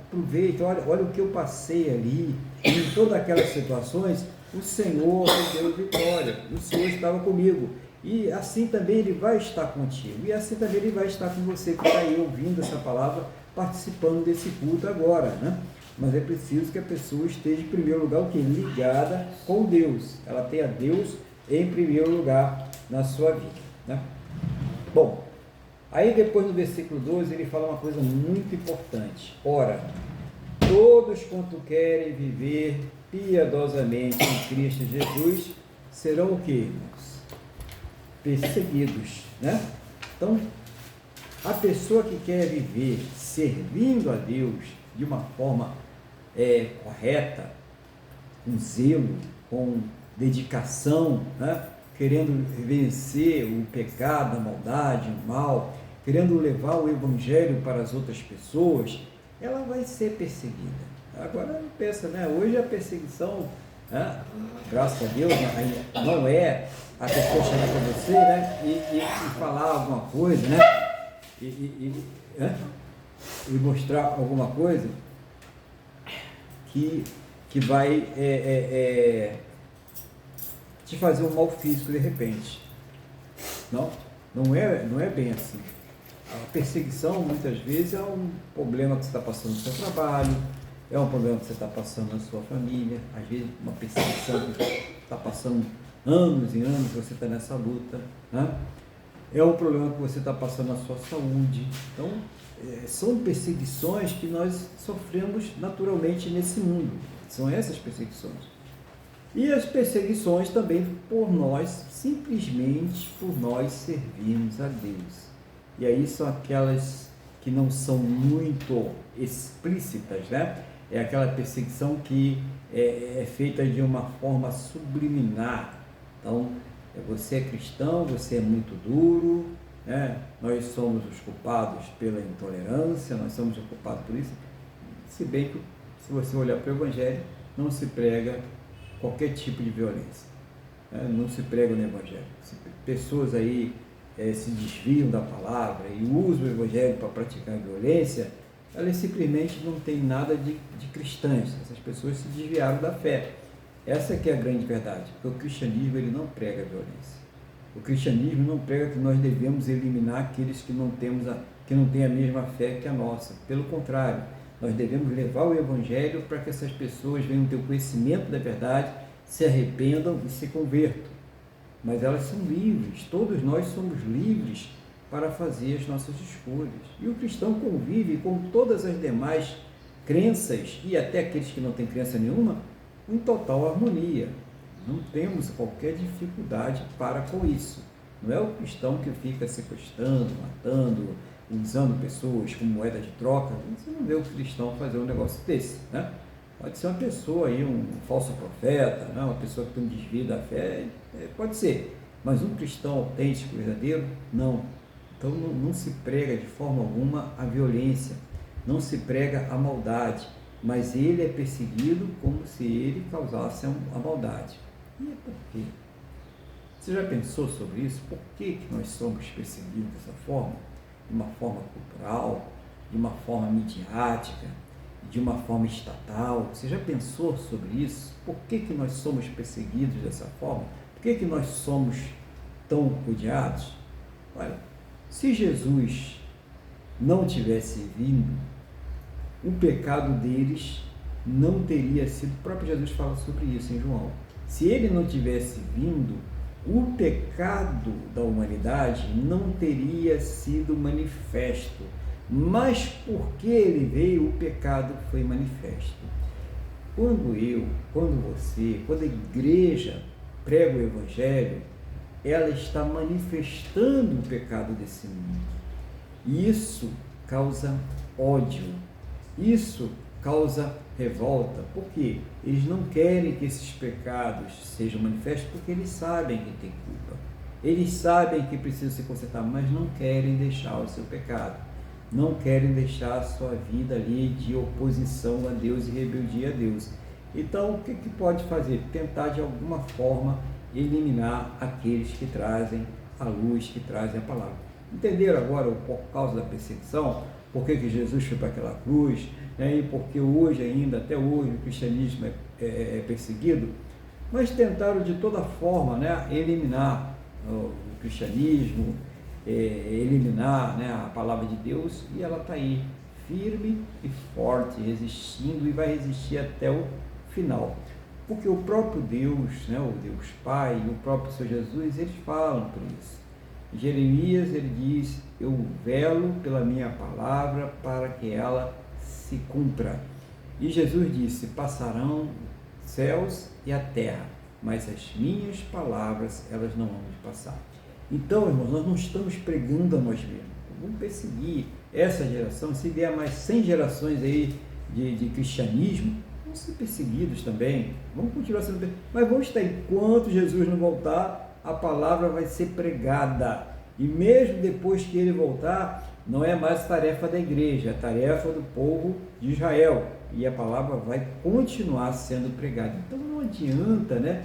Aproveita, olha o que eu passei ali, em todas aquelas situações, o Senhor me deu vitória, o Senhor estava comigo, e assim também Ele vai estar contigo, e assim também Ele vai estar com você que está aí ouvindo essa palavra, participando desse culto agora, né? Mas é preciso que a pessoa esteja em primeiro lugar, o quê? Ligada com Deus, ela tenha Deus em primeiro lugar na sua vida, né? Bom, aí depois no versículo 12 ele fala uma coisa muito importante. Ora, todos quanto querem viver piedosamente em Cristo Jesus serão o quê, irmãos? Perseguidos, né? Então, a pessoa que quer viver servindo a Deus de uma forma correta, com zelo, com dedicação, né? Querendo vencer o pecado, a maldade, o mal, querendo levar o Evangelho para as outras pessoas, ela vai ser perseguida. Agora, pensa, né? Hoje a perseguição, né? Graças a Deus, não é a pessoa chegar para você, né? e falar alguma coisa, né? E mostrar alguma coisa que vai te fazer um mal físico de repente. Não é bem assim. A perseguição, muitas vezes, é um problema que você está passando no seu trabalho, é um problema que você está passando na sua família, às vezes uma perseguição que está passando anos e anos, você está nessa luta, né? É um problema que você está passando na sua saúde. Então, são perseguições que nós sofremos naturalmente nesse mundo. São essas perseguições. E as perseguições também por nós, simplesmente por nós servirmos a Deus. E aí são aquelas que não são muito explícitas, né? É aquela perseguição que é feita de uma forma subliminar. Então, você é cristão, você é muito duro, né? Nós somos os culpados pela intolerância, nós somos os culpados por isso. Se bem que, se você olhar para o Evangelho, não se prega qualquer tipo de violência, né? Não se prega no Evangelho. Se pessoas aí se desviam da palavra e usam o Evangelho para praticar violência, elas simplesmente não têm nada de cristãs. Essas pessoas se desviaram da fé. Essa que é a grande verdade, porque o cristianismo ele não prega violência. O cristianismo não prega que nós devemos eliminar aqueles que não têm a mesma fé que a nossa. Pelo contrário, nós devemos levar o Evangelho para que essas pessoas venham ter o conhecimento da verdade, se arrependam e se convertam. Mas elas são livres, todos nós somos livres para fazer as nossas escolhas. E o cristão convive com todas as demais crenças, e até aqueles que não têm crença nenhuma, em total harmonia. Não temos qualquer dificuldade para com isso. Não é o cristão que fica sequestrando, matando, usando pessoas como moeda de troca. Você não vê o cristão fazer um negócio desse, né? Pode ser uma pessoa aí, um falso profeta, né? Uma pessoa que tem um desvio da fé, pode ser. Mas um cristão autêntico, verdadeiro, não. Então não se prega de forma alguma a violência, não se prega a maldade, mas ele é perseguido como se ele causasse a maldade. E é por quê? Você já pensou sobre isso? Por que nós somos perseguidos dessa forma? De uma forma cultural, de uma forma midiática, de uma forma estatal? Você já pensou sobre isso? Por que nós somos perseguidos dessa forma? Por que nós somos tão odiados? Olha, se Jesus não tivesse vindo, o pecado deles não teria sido... O próprio Jesus fala sobre isso em João. Se ele não tivesse vindo, o pecado da humanidade não teria sido manifesto. Mas porque ele veio, o pecado foi manifesto. Quando você, quando a igreja prega o Evangelho, ela está manifestando o pecado desse mundo. E isso causa ódio, isso causa revolta. Por quê? Eles não querem que esses pecados sejam manifestos, porque eles sabem que tem culpa. Eles sabem que precisam se consertar, mas não querem deixar o seu pecado. Não querem deixar a sua vida ali de oposição a Deus e rebeldia a Deus. Então, o que pode fazer? Tentar de alguma forma eliminar aqueles que trazem a luz, que trazem a palavra. Entenderam agora, por causa da perseguição, por que Jesus foi para aquela cruz, né? E porque hoje ainda, até hoje, o cristianismo é perseguido? Mas tentaram de toda forma, né, eliminar o cristianismo, eliminar, né, a palavra de Deus, e ela está aí, firme e forte, resistindo, e vai resistir até o final. Porque o próprio Deus, né, o Deus Pai, e o próprio Senhor Jesus, eles falam por isso. Em Jeremias ele diz: eu velo pela minha palavra para que ela se cumpra. E Jesus disse: passarão os céus e a terra, mas as minhas palavras elas não vão passar. Então, irmãos, nós não estamos pregando a nós mesmos. Vamos perseguir essa geração. Se vier mais 100 gerações aí de cristianismo, vamos ser perseguidos também. Vamos continuar sendo perseguidos. Mas vamos estar, enquanto Jesus não voltar, a palavra vai ser pregada. E mesmo depois que ele voltar, não é mais tarefa da igreja, é tarefa do povo de Israel. E a palavra vai continuar sendo pregada. Então não adianta, né?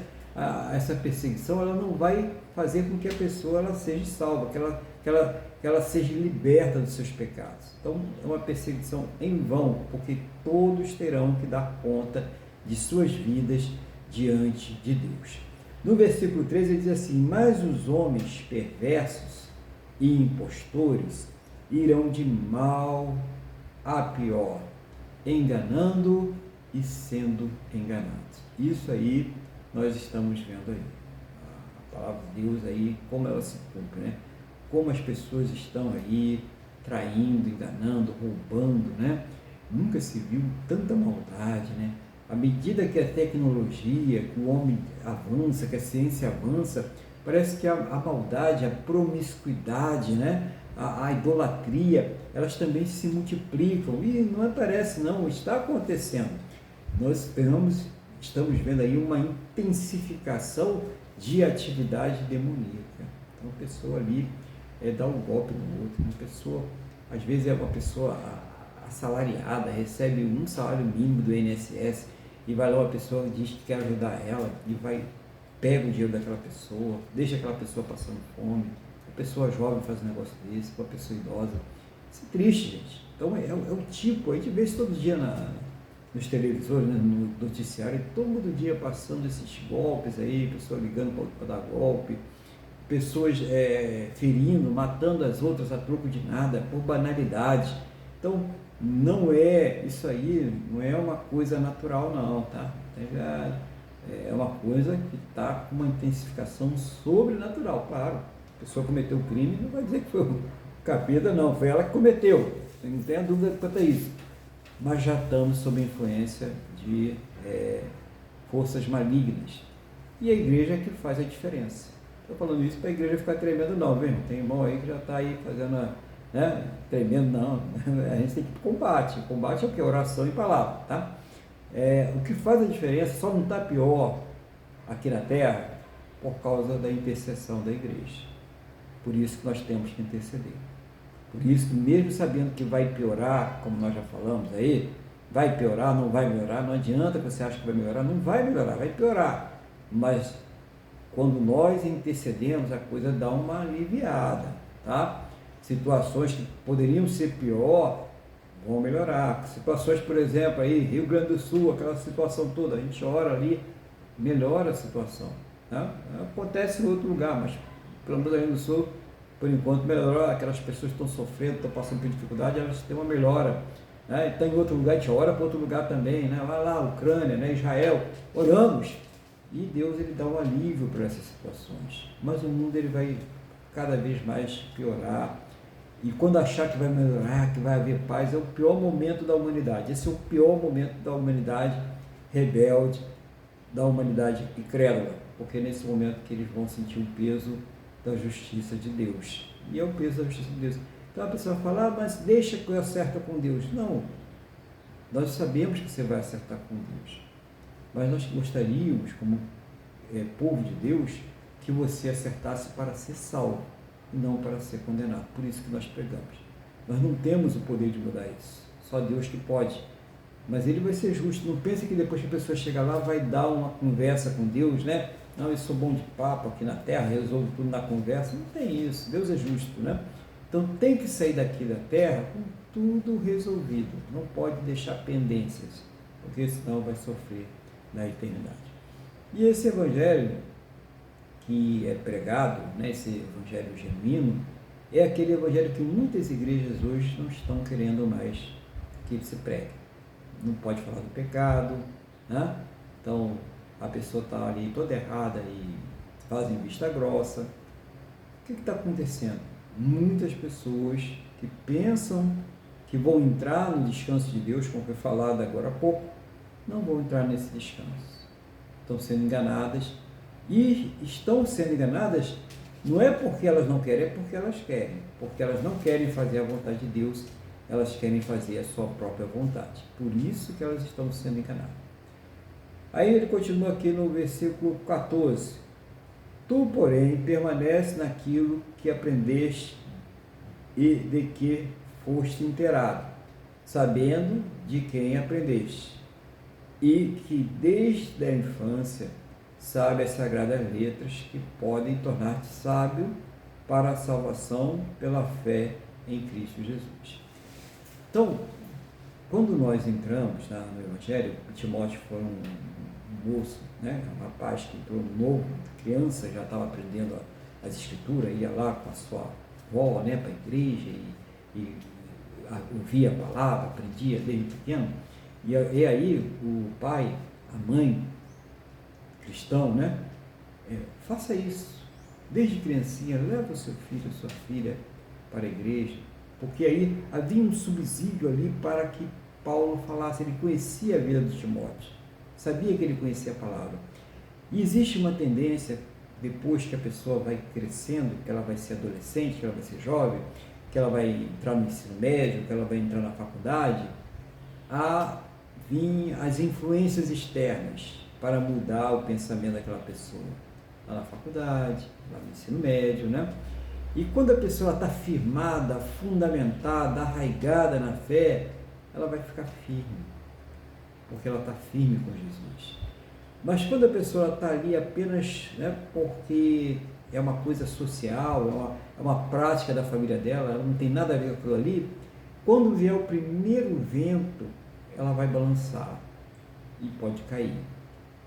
Essa perseguição, ela não vai fazer com que a pessoa ela seja salva, que ela seja liberta dos seus pecados. Então é uma perseguição em vão, porque todos terão que dar conta de suas vidas diante de Deus. No versículo 13 ele diz assim: mas os homens perversos e impostores irão de mal a pior, enganando e sendo enganados. Isso aí nós estamos vendo aí. A palavra de Deus aí, como ela se cumpre, né? Como as pessoas estão aí traindo, enganando, roubando, né? Nunca se viu tanta maldade, né? À medida que a tecnologia, que o homem avança, que a ciência avança, parece que a maldade, a promiscuidade, né? A idolatria, elas também se multiplicam. E não parece não, está acontecendo. Nós estamos vendo aí uma intensificação de atividade demoníaca. Então a pessoa ali dá um golpe no outro, uma pessoa, às vezes é uma pessoa assalariada, recebe um salário mínimo do INSS e vai lá uma pessoa diz que quer ajudar ela e pega o dinheiro daquela pessoa, deixa aquela pessoa passando fome, uma pessoa jovem faz um negócio desse, uma pessoa idosa. Isso é triste, gente. Então é o tipo, a gente vê isso todo dia nos televisores, né, no noticiário, todo dia passando esses golpes aí, pessoa ligando para dar golpe, pessoas ferindo, matando as outras a troco de nada, por banalidades. Então, não é isso aí, não é uma coisa natural não, tá? É uma coisa que está com uma intensificação sobrenatural, claro. A pessoa cometeu o crime, não vai dizer que foi o capeta, não, foi ela que cometeu, não tenha dúvida quanto a isso. Mas já estamos sob influência de forças malignas. E a igreja é que faz a diferença. Estou falando isso para a igreja ficar tremendo não, viu? Tem irmão aí que já está aí fazendo, né? Tremendo não. A gente tem que ir para o combate. O combate é o que? Oração e palavra, tá? O que faz a diferença só não está pior aqui na terra por causa da intercessão da igreja. Por isso que nós temos que interceder. Por isso que mesmo sabendo que vai piorar, como nós já falamos aí, vai piorar, não vai melhorar, não adianta que você acha que vai melhorar, não vai melhorar, vai piorar. Mas quando nós intercedemos, a coisa dá uma aliviada, tá? Situações que poderiam ser pior, vão melhorar. Situações, por exemplo, aí, Rio Grande do Sul, aquela situação toda, a gente ora ali, melhora a situação, tá? Acontece em outro lugar, mas pelo menos no Rio Grande do Sul, por enquanto melhorou, aquelas pessoas que estão sofrendo, estão passando por dificuldade, elas têm uma melhora, né? Então em outro lugar, a gente ora para outro lugar também, né? Vai lá, Ucrânia, né? Israel, oramos, e Deus ele dá um alívio para essas situações, mas o mundo ele vai cada vez mais piorar, e quando achar que vai melhorar, que vai haver paz, é o pior momento da humanidade. Esse é o pior momento da humanidade rebelde, da humanidade incrédula, porque é nesse momento que eles vão sentir o peso da justiça de Deus, e é o peso da justiça de Deus. Então a pessoa fala, mas deixa que eu acerto com Deus. Não, nós sabemos que você vai acertar com Deus, mas nós gostaríamos, como povo de Deus, que você acertasse para ser salvo, e não para ser condenado. Por isso que nós pregamos. Nós não temos o poder de mudar isso, só Deus que pode, mas Ele vai ser justo. Não pense que depois que a pessoa chega lá, vai dar uma conversa com Deus, né? Não, eu sou bom de papo aqui na terra, resolvo tudo na conversa. Não tem isso, Deus é justo, né? Então tem que sair daqui da terra com tudo resolvido, não pode deixar pendências, porque senão vai sofrer na eternidade. E esse evangelho que é pregado, né, esse evangelho genuíno, é aquele evangelho que muitas igrejas hoje não estão querendo mais que ele se pregue. Não pode falar do pecado, né? Então a pessoa está ali toda errada e fazem vista grossa. O que está acontecendo? Muitas pessoas que pensam que vão entrar no descanso de Deus, como foi falado agora há pouco, não vão entrar nesse descanso. Estão sendo enganadas, e estão sendo enganadas não é porque elas não querem, é porque elas não querem fazer a vontade de Deus, elas querem fazer a sua própria vontade, por isso que elas estão sendo enganadas. Aí ele continua aqui no versículo 14, tu, porém, permanece naquilo que aprendeste e de que foste inteirado, sabendo de quem aprendeste, e que desde a infância sabe as sagradas letras que podem tornar-te sábio para a salvação pela fé em Cristo Jesus. Então, quando nós entramos no Evangelho, Timóteo foi um moço, né, um rapaz que entrou novo, criança, já estava aprendendo as escrituras, ia lá com a sua avó, né, para a igreja, e ouvia a palavra, aprendia desde pequeno, e aí o pai, a mãe, cristão, né? Faça isso. Desde criancinha, leva o seu filho, a sua filha para a igreja, porque aí havia um subsídio ali para que Paulo falasse, ele conhecia a vida de Timóteo, sabia que ele conhecia a palavra. E existe uma tendência, depois que a pessoa vai crescendo, que ela vai ser adolescente, que ela vai ser jovem, que ela vai entrar no ensino médio, que ela vai entrar na faculdade, a vir as influências externas para mudar o pensamento daquela pessoa. Lá na faculdade, lá no ensino médio, né? E quando a pessoa está firmada, fundamentada, arraigada na fé, ela vai ficar firme, porque ela está firme com Jesus. Mas quando a pessoa está ali apenas, né, porque é uma coisa social, é uma prática da família dela, ela não tem nada a ver com aquilo ali, quando vier o primeiro vento, ela vai balançar e pode cair.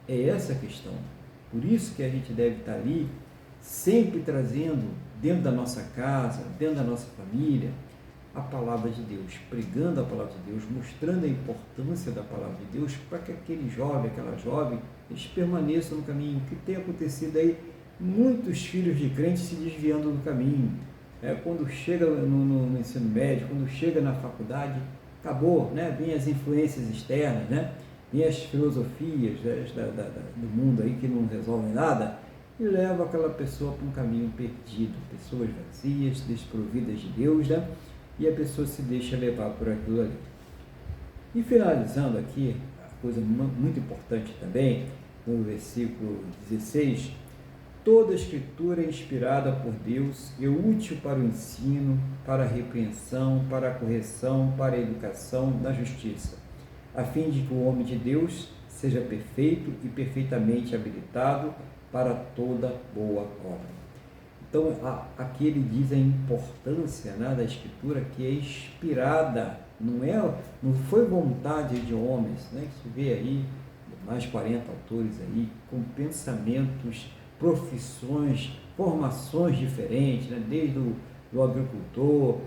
É essa a questão. Por isso que a gente deve estar ali, sempre trazendo dentro da nossa casa, dentro da nossa família, a palavra de Deus, pregando a palavra de Deus, mostrando a importância da palavra de Deus para que aquele jovem, aquela jovem, eles permaneçam no caminho. O que tem acontecido aí, muitos filhos de crentes se desviando do caminho. Quando chega no ensino médio, quando chega na faculdade, acabou, né? Vem as influências externas, né? Vem as filosofias do mundo aí que não resolvem nada, e leva aquela pessoa para um caminho perdido, pessoas vazias, desprovidas de Deus, né? E a pessoa se deixa levar por aquilo ali. E finalizando aqui, a coisa muito importante também, no versículo 16, toda a Escritura é inspirada por Deus e útil para o ensino, para a repreensão, para a correção, para a educação na justiça, a fim de que o homem de Deus seja perfeito e perfeitamente habilitado para toda boa obra. Então, aqui ele diz a importância, né, da Escritura, que é inspirada, não foi vontade de homens, né, que se vê aí mais 40 autores aí, com pensamentos, profissões, formações diferentes, né, desde do agricultor,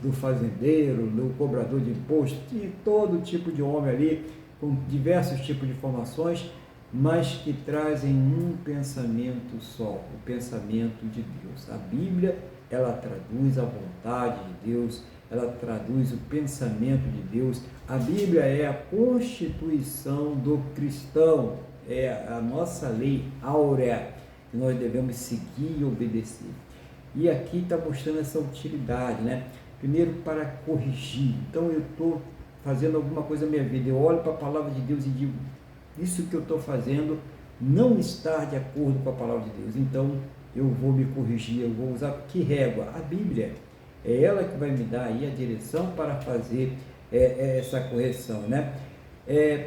do fazendeiro, do cobrador de imposto, tinha todo tipo de homem ali, com diversos tipos de formações, mas que trazem um pensamento só, o pensamento de Deus. A Bíblia, ela traduz a vontade de Deus, ela traduz o pensamento de Deus. A Bíblia é a constituição do cristão, é a nossa lei áurea, que nós devemos seguir e obedecer. E aqui está mostrando essa utilidade, né? Primeiro, para corrigir. Então, eu estou fazendo alguma coisa na minha vida, eu olho para a palavra de Deus e digo, isso que eu estou fazendo não está de acordo com a palavra de Deus, então eu vou me corrigir, eu vou usar que régua? A Bíblia. É ela que vai me dar aí a direção para fazer essa correção, né?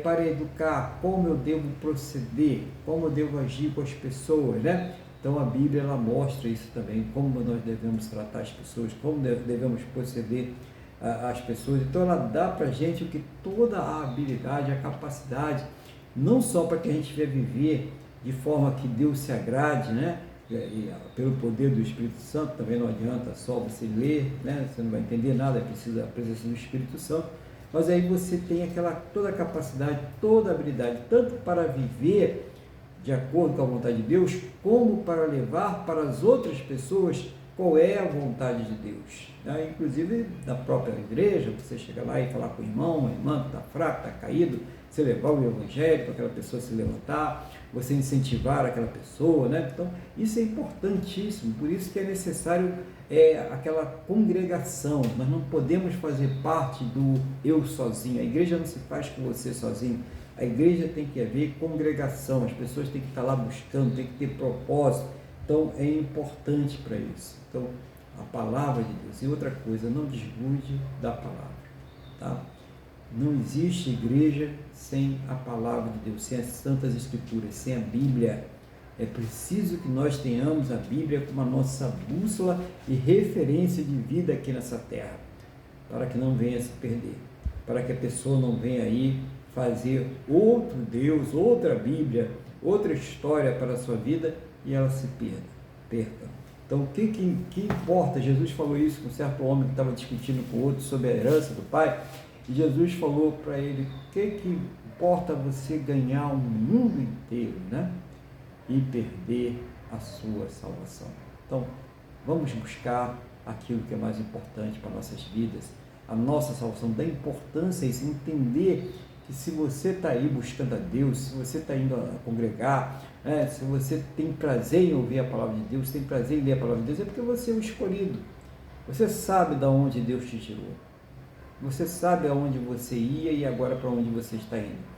Para educar, como eu devo proceder, como eu devo agir com as pessoas, né? Então a Bíblia, ela mostra isso também, como nós devemos tratar as pessoas, como devemos proceder às pessoas. Então ela dá para a gente toda a habilidade, a capacidade, não só para que a gente venha viver de forma que Deus se agrade, né? E pelo poder do Espírito Santo, também não adianta só você ler, né? Você não vai entender nada, é preciso a presença do Espírito Santo, mas aí você tem toda a capacidade, toda a habilidade, tanto para viver de acordo com a vontade de Deus, como para levar para as outras pessoas qual é a vontade de Deus. Inclusive, na própria igreja, você chega lá e falar com o irmão, a irmã que está fraco, está caído, você levar o evangelho para aquela pessoa se levantar, você incentivar aquela pessoa, né? Então, isso é importantíssimo, por isso que é necessário aquela congregação. Nós não podemos fazer parte do eu sozinho, a igreja não se faz com você sozinho, a igreja tem que haver congregação, as pessoas têm que estar lá buscando, tem que ter propósito, então é importante para isso. Então, a palavra de Deus. E outra coisa, não desgude da palavra, tá? Não existe igreja sem a palavra de Deus, sem as santas escrituras, sem a Bíblia. É preciso que nós tenhamos a Bíblia como a nossa bússola e referência de vida aqui nessa terra, para que não venha se perder, para que a pessoa não venha aí fazer outro Deus, outra Bíblia, outra história para a sua vida e ela se perca. Então, o que importa? Jesus falou isso com um certo homem que estava discutindo com outro sobre a herança do pai, e Jesus falou para ele: o que importa você ganhar o mundo inteiro, né? E perder a sua salvação. Então, vamos buscar aquilo que é mais importante para nossas vidas, a nossa salvação. Dá importância a isso, entender que se você está aí buscando a Deus, se você está indo a congregar, se você tem prazer em ouvir a palavra de Deus, tem prazer em ler a palavra de Deus, é porque você é o escolhido. Você sabe de onde Deus te tirou. Você sabe aonde você ia e agora para onde você está indo.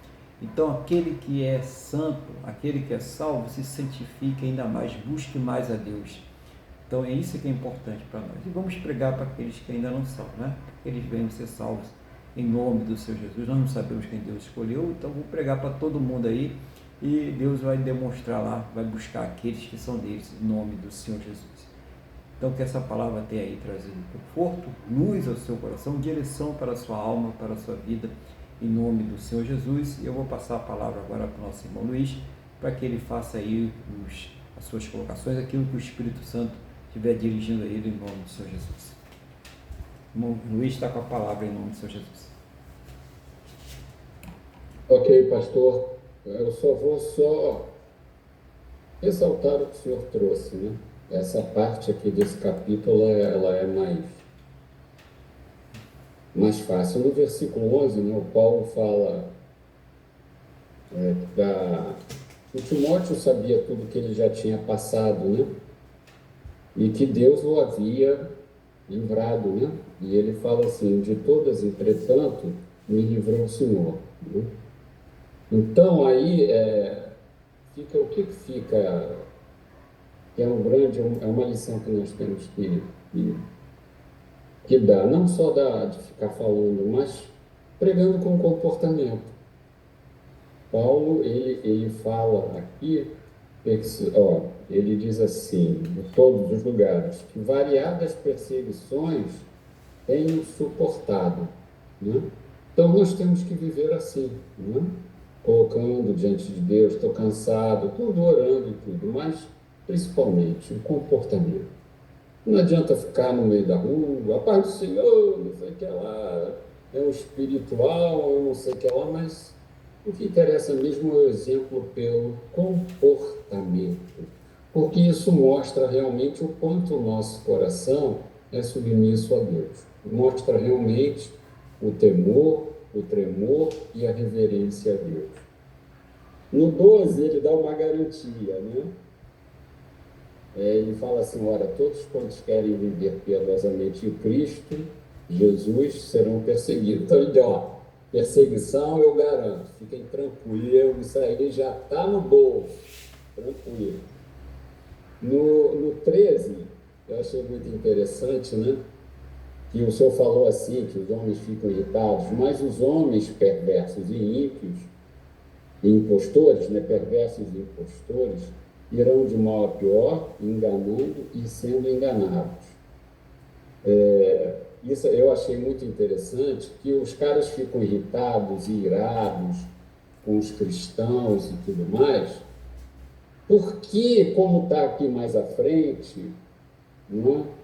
Então, aquele que é santo, aquele que é salvo, se santifique ainda mais, busque mais a Deus. Então, é isso que é importante para nós. E vamos pregar para aqueles que ainda não são, né? Porque eles venham ser salvos em nome do Senhor Jesus. Nós não sabemos quem Deus escolheu, então vou pregar para todo mundo aí e Deus vai demonstrar lá, vai buscar aqueles que são deles, em nome do Senhor Jesus. Então, que essa palavra tenha aí trazido conforto, luz ao seu coração, direção para a sua alma, para a sua vida, em nome do Senhor Jesus. Eu vou passar a palavra agora para o nosso irmão Luiz, para que ele faça aí as suas colocações, aquilo que o Espírito Santo estiver dirigindo a ele, em nome do Senhor Jesus. O irmão Luiz está com a palavra em nome do Senhor Jesus. Ok, pastor. Eu só vou ressaltar o que o senhor trouxe, né? Essa parte aqui desse capítulo, ela é mais fácil. No versículo 11, né, o Paulo fala que Timóteo sabia tudo que ele já tinha passado, né? E que Deus o havia livrado, né? E ele fala assim: de todas, entretanto, me livrou o Senhor, né? Então, aí, fica o que fica, que é uma lição que nós temos que dar, não só de ficar falando, mas pregando com comportamento. Paulo, ele fala aqui, ele diz assim, em todos os lugares, que variadas perseguições tenho suportado, né? Então, nós temos que viver assim, né? Colocando diante de Deus: estou cansado, tudo orando e tudo, mas principalmente o comportamento. Não adianta ficar no meio da rua, a paz do Senhor, não sei o que lá, é um espiritual, não sei o que lá, mas o que interessa mesmo é o exemplo pelo comportamento, porque isso mostra realmente o quanto o nosso coração é submisso a Deus. Mostra realmente o temor, o tremor e a reverência a Deus. No 12, ele dá uma garantia, né? Ele fala assim: ora, todos quantos querem viver piedosamente em Cristo Jesus serão perseguidos. Então ele diz: perseguição eu garanto, fiquem tranquilos, isso aí já está no bolso, tranquilo. No 13, eu achei muito interessante, né? Que o senhor falou assim, que os homens ficam irritados, mas os homens perversos e ímpios, e impostores, né? Perversos e impostores, irão de mal a pior, enganando e sendo enganados. Isso eu achei muito interessante, que os caras ficam irritados e irados com os cristãos e tudo mais, porque, como está aqui mais à frente, não é?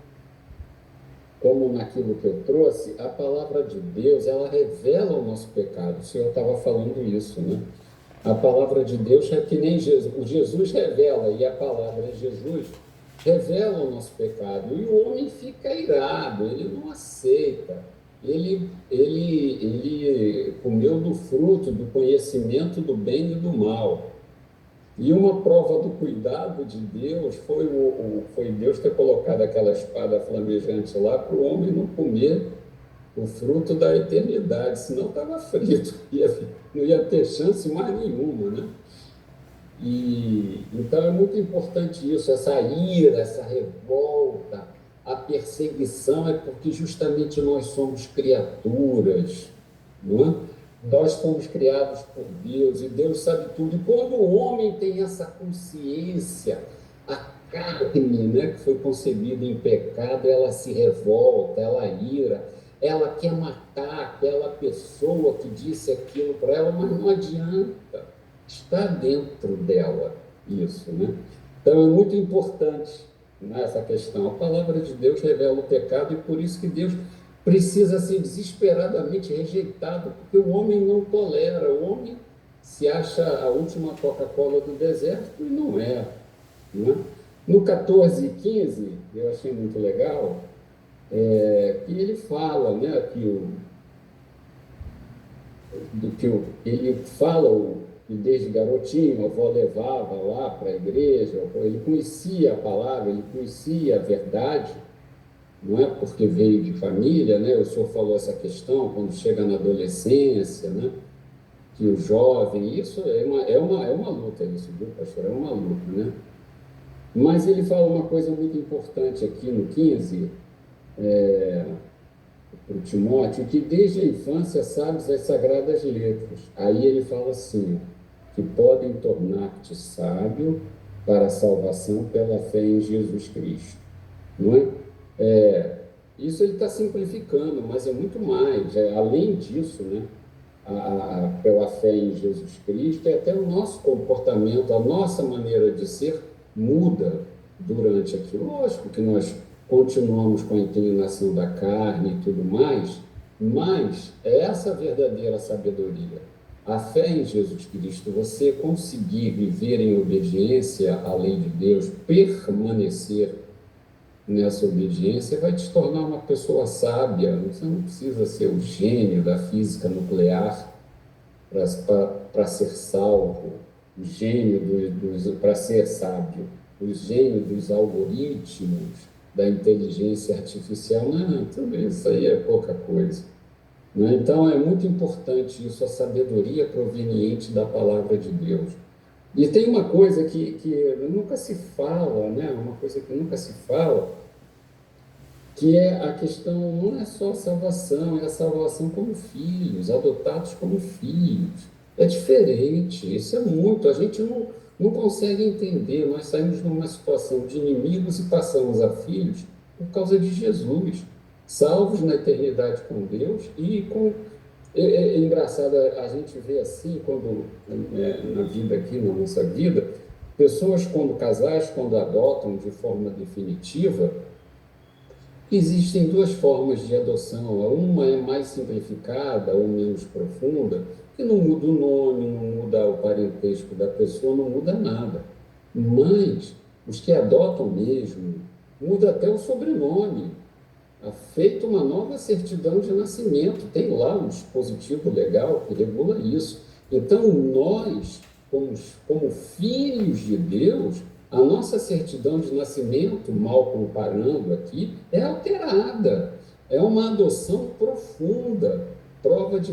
Como naquilo que eu trouxe, a palavra de Deus, ela revela o nosso pecado. O senhor estava falando isso, né? A palavra de Deus é que nem Jesus. O Jesus revela, e a palavra de Jesus revela o nosso pecado. E o homem fica irado, ele não aceita. Ele comeu do fruto do conhecimento do bem e do mal. E uma prova do cuidado de Deus foi Deus ter colocado aquela espada flamejante lá para o homem não comer o fruto da eternidade, senão estava frito, não ia ter chance mais nenhuma, né? Então é muito importante isso, essa ira, essa revolta, a perseguição, é porque justamente nós somos criaturas, não é? Nós fomos criados por Deus e Deus sabe tudo. E quando o homem tem essa consciência, a carne, né, que foi concebida em pecado, ela se revolta, ela ira, ela quer matar aquela pessoa que disse aquilo para ela, mas não adianta, está dentro dela isso, né? Então é muito importante nessa questão. A palavra de Deus revela o pecado e por isso que Deus precisa ser desesperadamente rejeitado, porque o homem não tolera, o homem se acha a última Coca-Cola do deserto e não é, né? No 14 e 15, eu achei muito legal, que ele fala, né, ele fala que desde garotinho a avó levava lá para a igreja, ele conhecia a palavra, ele conhecia a verdade, não é porque veio de família, né? O senhor falou essa questão, quando chega na adolescência, né? Que o jovem, isso é uma luta, isso, viu, pastor? É uma luta, né? Mas ele fala uma coisa muito importante aqui no 15, para o Timóteo, que desde a infância sabes as sagradas letras. Aí ele fala assim, que podem tornar-te sábio para a salvação pela fé em Jesus Cristo. Não é? Isso ele está simplificando, mas é muito mais. Além disso, né, pela fé em Jesus Cristo, até o nosso comportamento, a nossa maneira de ser muda durante aquilo. Lógico que nós continuamos com a inclinação da carne e tudo mais, mas é essa verdadeira sabedoria. A fé em Jesus Cristo, você conseguir viver em obediência à lei de Deus, permanecer nessa obediência, vai te tornar uma pessoa sábia. Você não precisa ser o gênio da física nuclear para ser salvo, o gênio para ser sábio, o gênio dos algoritmos, da inteligência artificial. Não, tudo isso aí é pouca coisa. Né? Então, é muito importante isso, a sabedoria proveniente da palavra de Deus. E tem uma coisa que nunca se fala, né? Uma coisa que nunca se fala, que é a questão, não é só a salvação, é a salvação como filhos, adotados como filhos. É diferente, isso é muito, a gente não consegue entender. Nós saímos de uma situação de inimigos e passamos a filhos por causa de Jesus, salvos na eternidade com Deus e com... É engraçado, a gente vê assim, quando na vida aqui, na nossa vida, pessoas casais, quando adotam de forma definitiva, existem duas formas de adoção. Uma é mais simplificada ou menos profunda, que não muda o nome, não muda o parentesco da pessoa, não muda nada. Mas os que adotam mesmo, muda até o sobrenome. Feito uma nova certidão de nascimento, tem lá um dispositivo legal que regula isso. Então, nós, como filhos de Deus, a nossa certidão de nascimento, mal comparando aqui, é alterada. É uma adoção profunda, prova de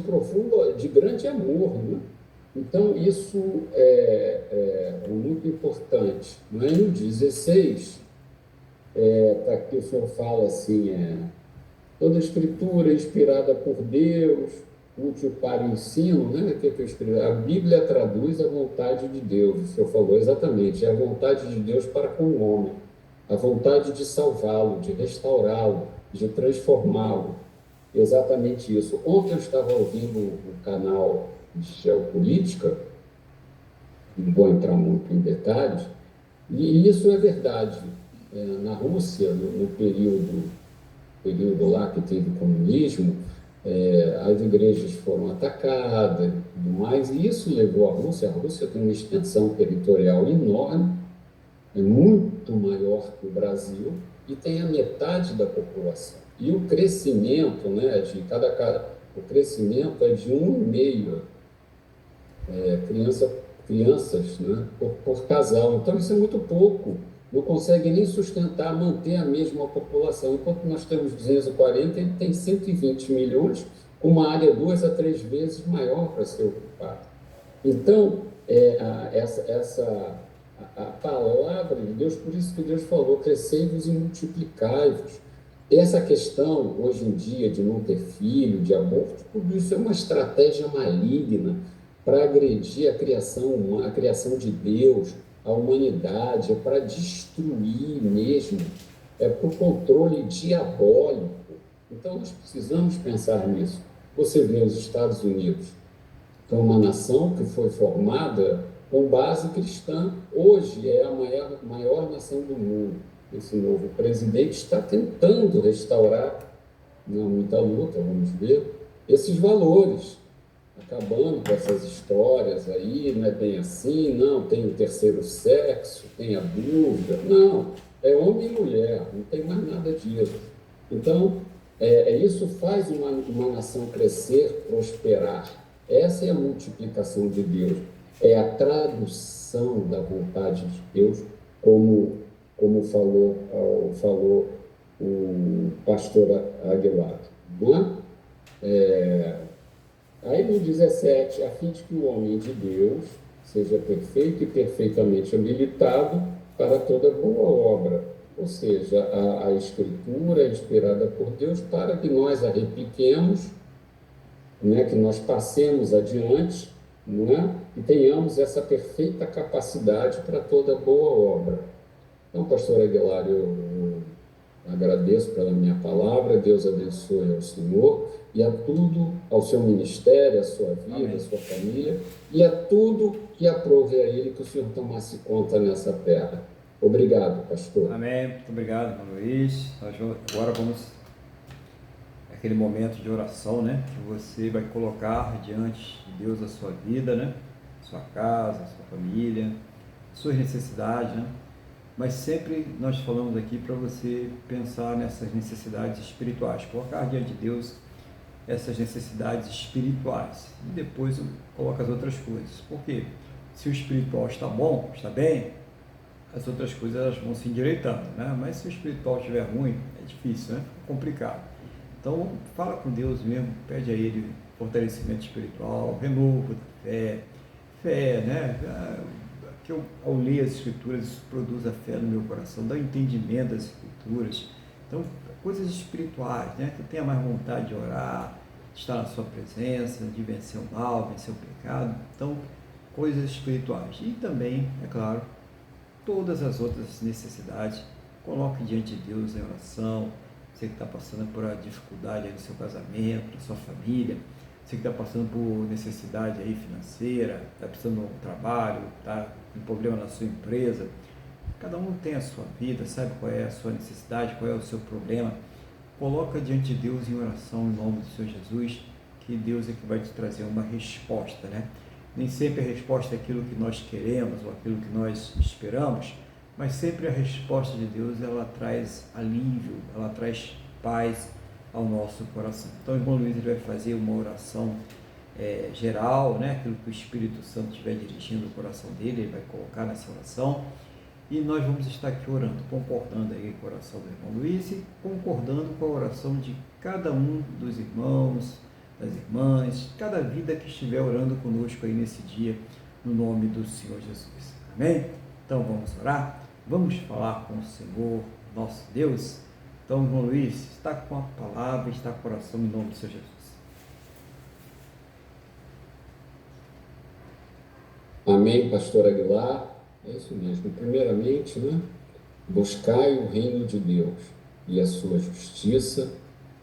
grande amor, né? Então, isso é muito importante. Não é? No 16, aqui o senhor fala assim, toda a escritura é inspirada por Deus, útil para o ensino, né? O que eu escrevi? A Bíblia traduz a vontade de Deus, o senhor falou exatamente, é a vontade de Deus para com o homem, a vontade de salvá-lo, de restaurá-lo, de transformá-lo, exatamente isso. Ontem eu estava ouvindo um canal de geopolítica, não vou entrar muito em detalhes, e isso é verdade. Na Rússia, no período lá que teve comunismo, as igrejas foram atacadas e tudo mais, e isso levou a Rússia tem uma extensão territorial enorme, é muito maior que o Brasil, e tem a metade da população. E o crescimento, né, o crescimento é de 1,5 crianças, né, por casal. Então, isso é muito pouco. Não consegue nem sustentar, manter a mesma população. Enquanto nós temos 240, ele tem 120 milhões, uma área 2 a 3 vezes maior para ser ocupada. Então, a palavra de Deus, por isso que Deus falou, crescei-vos e multiplicai-vos. Essa questão, hoje em dia, de não ter filho, de aborto, tudo isso é uma estratégia maligna para agredir a criação de Deus, a humanidade, é para destruir mesmo, é para o controle diabólico. Então, nós precisamos pensar nisso. Você vê os Estados Unidos, que é uma nação que foi formada com base cristã, hoje é a maior nação do mundo. esse novo presidente está tentando restaurar, não muita luta, vamos ver, esses valores, acabando com essas histórias aí, não é bem assim, não, tem o terceiro sexo, tem a dúvida, não, é homem e mulher, não tem mais nada disso. Então, isso faz uma nação crescer, prosperar. Essa é a multiplicação de Deus, é a tradução da vontade de Deus, como falou o pastor Aguilar. Não é? Aí no 17, a fim de que o homem de Deus seja perfeito e perfeitamente habilitado para toda boa obra. Ou seja, a Escritura é inspirada por Deus para que nós a repliquemos, né, que nós passemos adiante, né, e tenhamos essa perfeita capacidade para toda boa obra. Então, pastor Aguilar, eu agradeço pela minha palavra, Deus abençoe ao senhor e a tudo, ao seu ministério, à sua vida, Amém. à sua família, e a tudo que aprove a ele que o senhor tomasse conta nessa terra. Obrigado, pastor. Amém. Muito obrigado, irmão Luiz. Agora vamos aquele momento de oração, né? Que você vai colocar diante de Deus a sua vida, né? Sua casa, sua família, suas necessidades, né? Mas sempre nós falamos aqui para você pensar nessas necessidades espirituais, colocar diante de Deus essas necessidades espirituais e depois coloca as outras coisas. Por quê? Se o espiritual está bom, está bem, as outras coisas elas vão se endireitando, né? Mas se o espiritual estiver ruim, é difícil, né? É complicado. Então, fala com Deus mesmo, pede a Ele fortalecimento espiritual, renovo de fé, né? Que eu, ao ler as Escrituras, isso produz a fé no meu coração, dá entendimento das Escrituras. Então, coisas espirituais, né? Que eu tenha mais vontade de orar, de estar na sua presença, de vencer o mal, vencer o pecado. Então, coisas espirituais. E também, é claro, todas as outras necessidades, coloque diante de Deus em oração. Você que está passando por uma dificuldade aí no seu casamento, na sua família, você que está passando por necessidade aí financeira, está precisando de um trabalho, está com problema na sua empresa, cada um tem a sua vida, sabe qual é a sua necessidade, qual é o seu problema, coloca diante de Deus em oração em nome do Senhor Jesus, que Deus é que vai te trazer uma resposta, né? Nem sempre a resposta é aquilo que nós queremos ou aquilo que nós esperamos, mas sempre a resposta de Deus, ela traz alívio, ela traz paz ao nosso coração. Então, o irmão Luiz ele vai fazer uma oração geral, né? Aquilo que o Espírito Santo estiver dirigindo o coração dele, ele vai colocar nessa oração, e nós vamos estar aqui orando, concordando aí com a oração do irmão Luiz e concordando com a oração de cada um dos irmãos, das irmãs, cada vida que estiver orando conosco aí nesse dia, no nome do Senhor Jesus. Amém? Então vamos orar, vamos falar com o Senhor, nosso Deus. Então, irmão Luiz, está com a palavra, está com o coração em nome do Senhor Jesus. Amém, pastor Aguilar. É isso mesmo. Primeiramente, né, buscai o reino de Deus e a sua justiça,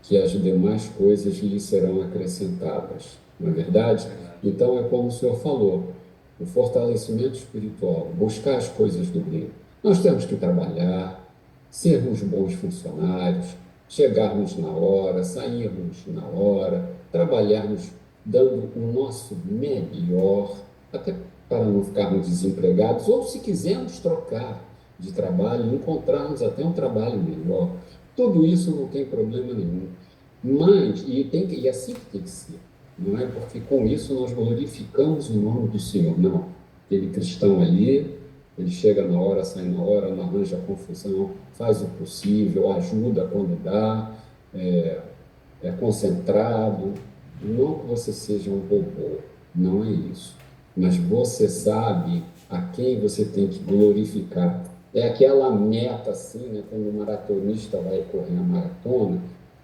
que as demais coisas lhe serão acrescentadas. Não é verdade? Então, é como o senhor falou, o fortalecimento espiritual, buscar as coisas do reino. Nós temos que trabalhar, sermos bons funcionários, chegarmos na hora, sairmos na hora, trabalharmos dando o nosso melhor, até para não ficarmos desempregados, ou se quisermos trocar de trabalho, encontrarmos até um trabalho melhor. Tudo isso não tem problema nenhum. Mas, e assim que tem que ser, não é? Porque com isso nós glorificamos o nome do Senhor. Não, aquele cristão ali, ele chega na hora, sai na hora, não arranja confusão, faz o possível, ajuda quando dá, é concentrado. Não que você seja um robô, não é isso. Mas você sabe a quem você tem que glorificar. É aquela meta assim, né? Quando o maratonista vai correr a maratona,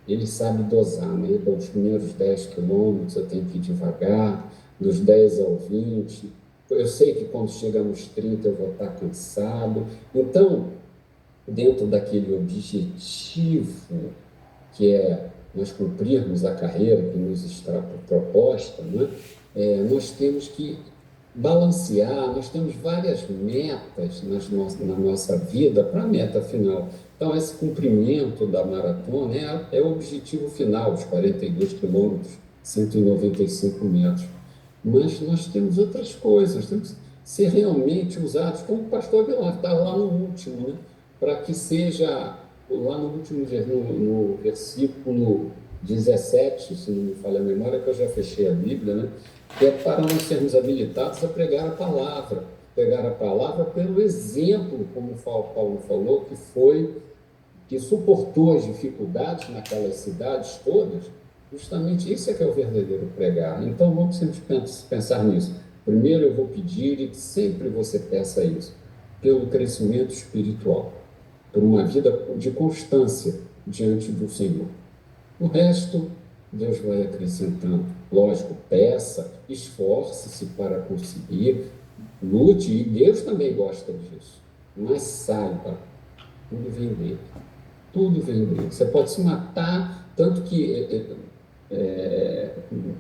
ele sabe dosar, né? Dos primeiros 10 quilômetros eu tenho que ir devagar, dos 10 ao 20. Eu sei que quando chega nos 30 eu vou estar cansado. Então, dentro daquele objetivo que é nós cumprirmos a carreira que nos está proposta, né? Nós temos que balancear, nós temos várias metas na nossa vida para a meta final. Então, esse cumprimento da maratona é o objetivo final, os 42 quilômetros, 195 metros. Mas nós temos outras coisas, temos que ser realmente usados, como o pastor Vilar está lá no último, né? Para que seja, lá no último, no versículo 17, se não me falha a memória, que eu já fechei a Bíblia, né? Que é para nós sermos habilitados a pregar a palavra pelo exemplo, como o Paulo falou, que suportou as dificuldades naquelas cidades todas. Justamente isso é que é o verdadeiro pregar. Então, vamos sempre pensar nisso. Primeiro, eu vou pedir, e sempre você peça isso, pelo crescimento espiritual, por uma vida de constância diante do Senhor. O resto, Deus vai acrescentando. Lógico, peça, esforce-se para conseguir, lute, e Deus também gosta disso. Mas saiba, tudo vem dele. Tudo vem dele. Você pode se matar, tanto que...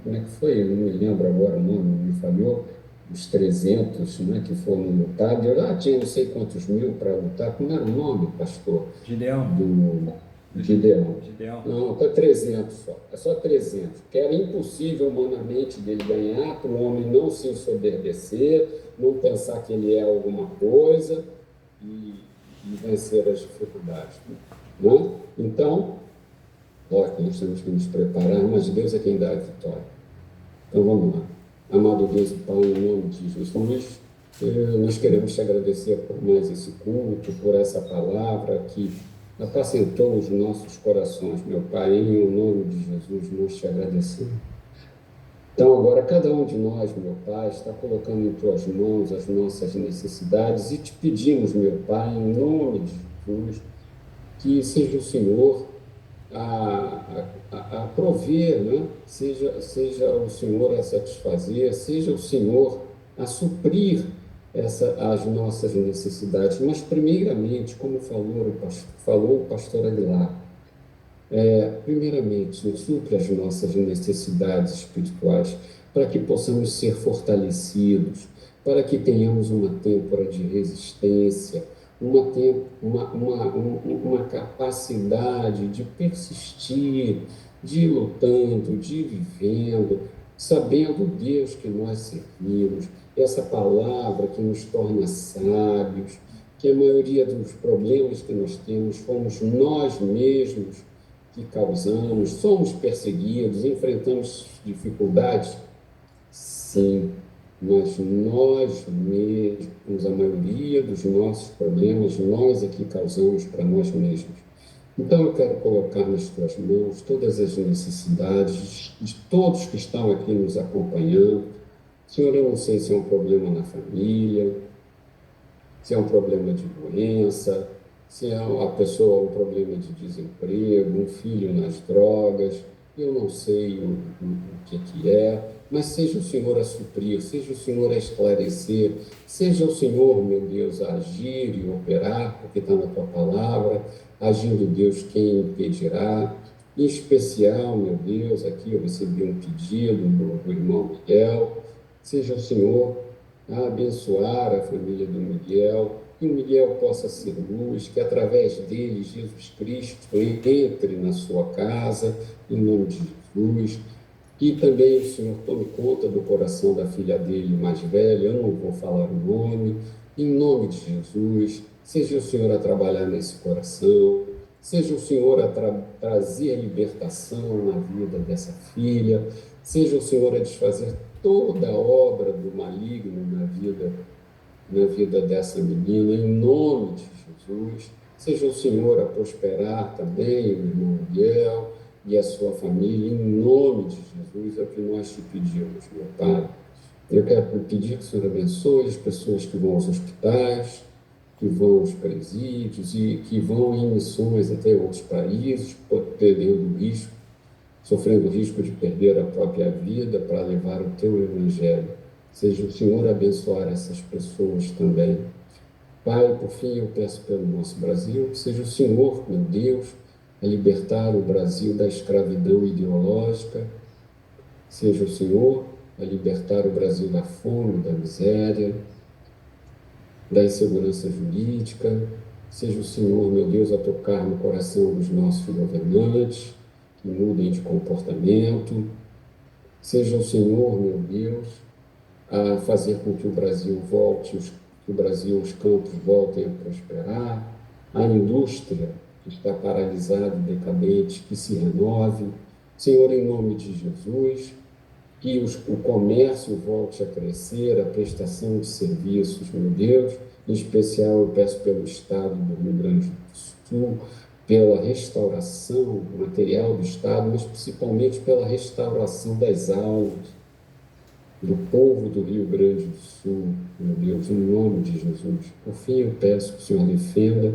como é que foi? Eu não me lembro agora o nome, me falhou. Os 300, né, que foram lutar. Eu tinha não sei quantos mil para lutar. Como era o nome, pastor? Gideão. Gideão. Gideão. Não, está 300 só. É só 300. Que era impossível humanamente dele ganhar, para o homem não se ensoberbecer, não pensar que ele é alguma coisa e vencer as dificuldades. Né? Então, lógico, nós temos que nos preparar, mas Deus é quem dá a vitória. Então, vamos lá. Amado Deus e Pai, em nome de Jesus, nós queremos te agradecer por mais esse culto, por essa palavra que apacentou os nossos corações, meu Pai, em nome de Jesus, nós te agradecemos. Então, agora, cada um de nós, meu Pai, está colocando em tuas mãos as nossas necessidades e te pedimos, meu Pai, em nome de Jesus, que seja o Senhor a prover, né? Seja o Senhor a satisfazer, seja o Senhor a suprir as nossas necessidades. Mas, primeiramente, como falou o pastor Aguilar, primeiramente, supre as nossas necessidades espirituais para que possamos ser fortalecidos, para que tenhamos uma têmpora de resistência, uma capacidade de persistir, de ir lutando, de ir vivendo, sabendo o Deus que nós servimos, essa palavra que nos torna sábios, que a maioria dos problemas que nós temos fomos nós mesmos que causamos, somos perseguidos, enfrentamos dificuldades, sim, mas nós mesmos, a maioria dos nossos problemas, nós é que causamos para nós mesmos. Então, eu quero colocar nas tuas mãos todas as necessidades de todos que estão aqui nos acompanhando. Senhor, eu não sei se é um problema na família, se é um problema de doença, se é a pessoa um problema de desemprego, um filho nas drogas, eu não sei o que é, mas seja o Senhor a suprir, seja o Senhor a esclarecer, seja o Senhor, meu Deus, a agir e operar, porque está na tua palavra, agindo Deus, quem impedirá. Em especial, meu Deus, aqui eu recebi um pedido do irmão Miguel, seja o Senhor a abençoar a família do Miguel, que o Miguel possa ser luz, que através dele Jesus Cristo entre na sua casa, em nome de Jesus, que também o Senhor tome conta do coração da filha dele mais velha, eu não vou falar o nome, em nome de Jesus, seja o Senhor a trabalhar nesse coração, seja o Senhor a trazer libertação na vida dessa filha, seja o Senhor a desfazer toda a obra do maligno na vida dessa menina, em nome de Jesus. Seja o Senhor a prosperar também o irmão Miguel e a sua família, em nome de Jesus, é o que nós te pedimos, meu Pai. Eu quero pedir que o Senhor abençoe as pessoas que vão aos hospitais, que vão aos presídios e que vão em missões até outros países, sofrendo o risco de perder a própria vida para levar o teu evangelho. Seja o Senhor a abençoar essas pessoas também. Pai, por fim, eu peço pelo nosso Brasil, que seja o Senhor, meu Deus, a libertar o Brasil da escravidão ideológica, seja o Senhor a libertar o Brasil da fome, da miséria, da insegurança jurídica. Seja o Senhor, meu Deus, a tocar no coração dos nossos governantes, que mudem de comportamento. Seja o Senhor, meu Deus, a fazer com que o Brasil volte, que o Brasil, os campos voltem a prosperar, a indústria que está paralisada e decadente, que se renove. Senhor, em nome de Jesus, que o comércio volte a crescer, a prestação de serviços, meu Deus. Em especial, eu peço pelo Estado do Rio Grande do Sul, pela restauração material do Estado, mas principalmente pela restauração das almas do povo do Rio Grande do Sul, meu Deus, em nome de Jesus. Por fim, eu peço que o Senhor defenda,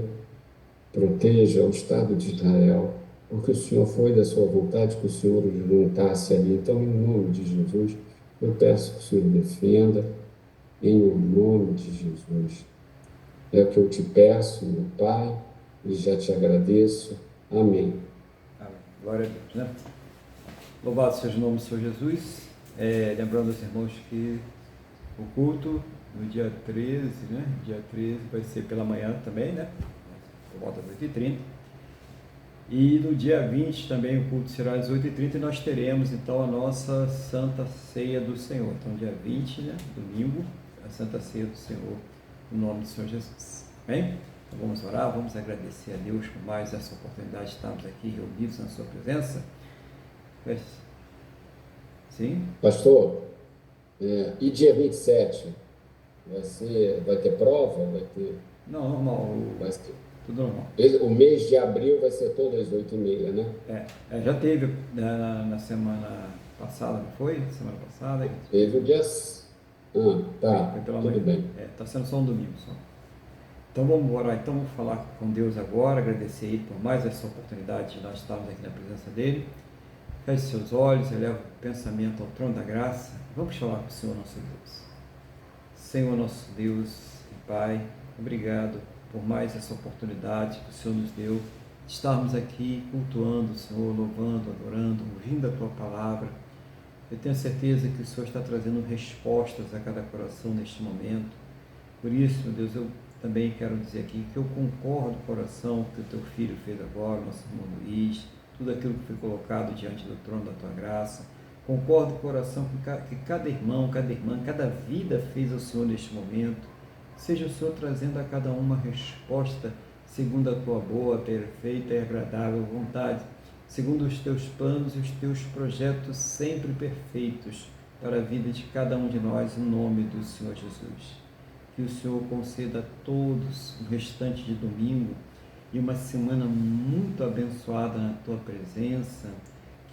proteja o Estado de Israel, porque o Senhor foi da sua vontade que o Senhor os juntasse ali. Então, em nome de Jesus, eu peço que o Senhor defenda, em nome de Jesus. É o que eu te peço, meu Pai, e já te agradeço. Amém. Amém. Glória a Deus, né? Louvado seja o nome do Senhor Jesus. Lembrando aos irmãos que o culto no dia 13, né? Dia 13 vai ser pela manhã também, né? Por volta das 8h30. E no dia 20 também o culto será às 8h30 e nós teremos então a nossa Santa Ceia do Senhor. Então dia 20, né? Domingo, a Santa Ceia do Senhor, no nome do Senhor Jesus. Amém? Então vamos orar, vamos agradecer a Deus por mais essa oportunidade de estarmos aqui reunidos na sua presença. Sim? Pastor, e dia 27? Vai ter prova? Vai ter... Não, normal. Vai ser... Tudo normal. O mês de abril vai ser todo às 8h30, né? Já teve na semana passada, não foi? Semana passada? Teve o dia... tá, foi pela tudo manhã. bem. Está sendo só um domingo só. Então vamos orar, então vamos falar com Deus agora, agradecer a Ele por mais essa oportunidade de nós estarmos aqui na presença dEle. Feche seus olhos, eleva o pensamento ao trono da graça. Vamos falar com o Senhor nosso Deus. Senhor nosso Deus e Pai, obrigado por mais essa oportunidade que o Senhor nos deu de estarmos aqui cultuando o Senhor, louvando, adorando, ouvindo a Tua palavra. Eu tenho certeza que o Senhor está trazendo respostas a cada coração neste momento. Por isso, meu Deus, eu também quero dizer aqui que eu concordo com o coração que o Teu Filho fez agora, nosso irmão Luiz, tudo aquilo que foi colocado diante do trono da Tua graça. Concordo com o coração que cada irmão, cada irmã, cada vida fez ao Senhor neste momento. Seja o Senhor trazendo a cada uma resposta segundo a Tua boa, perfeita e agradável vontade, segundo os Teus planos e os Teus projetos sempre perfeitos para a vida de cada um de nós, em nome do Senhor Jesus. Que o Senhor conceda a todos um restante de domingo e uma semana muito abençoada na Tua presença,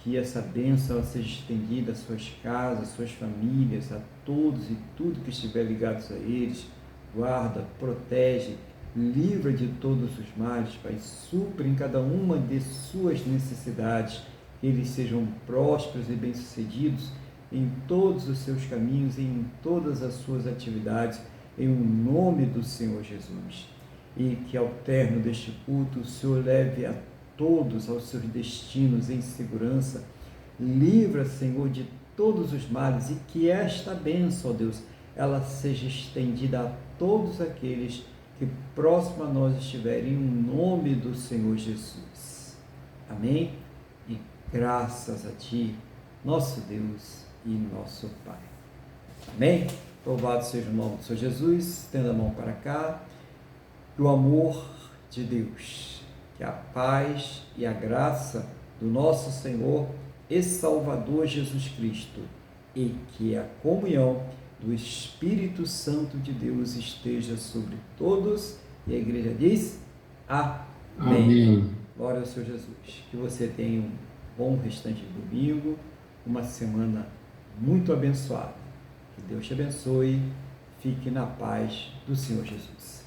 que essa bênção seja estendida às suas casas, às suas famílias, a todos e tudo que estiver ligados a eles. Guarda, protege, livra de todos os males, Pai, supre em cada uma de suas necessidades, que eles sejam prósperos e bem-sucedidos em todos os seus caminhos e em todas as suas atividades, em nome do Senhor Jesus. E que ao término deste culto o Senhor leve a todos aos seus destinos em segurança. Livra, Senhor, de todos os males, e que esta bênção, ó Deus, ela seja estendida a todos aqueles que próximo a nós estiverem, em nome do Senhor Jesus. Amém? E graças a Ti, nosso Deus e nosso Pai. Amém? Louvado seja o nome do Senhor Jesus. Estenda a mão para cá. Que o amor de Deus, que a paz e a graça do nosso Senhor e Salvador Jesus Cristo e que a comunhão do Espírito Santo de Deus esteja sobre todos. E a igreja diz: Amém. Amém. Glória ao Senhor Jesus. Que você tenha um bom restante de domingo, uma semana muito abençoada. Que Deus te abençoe. Fique na paz do Senhor Jesus.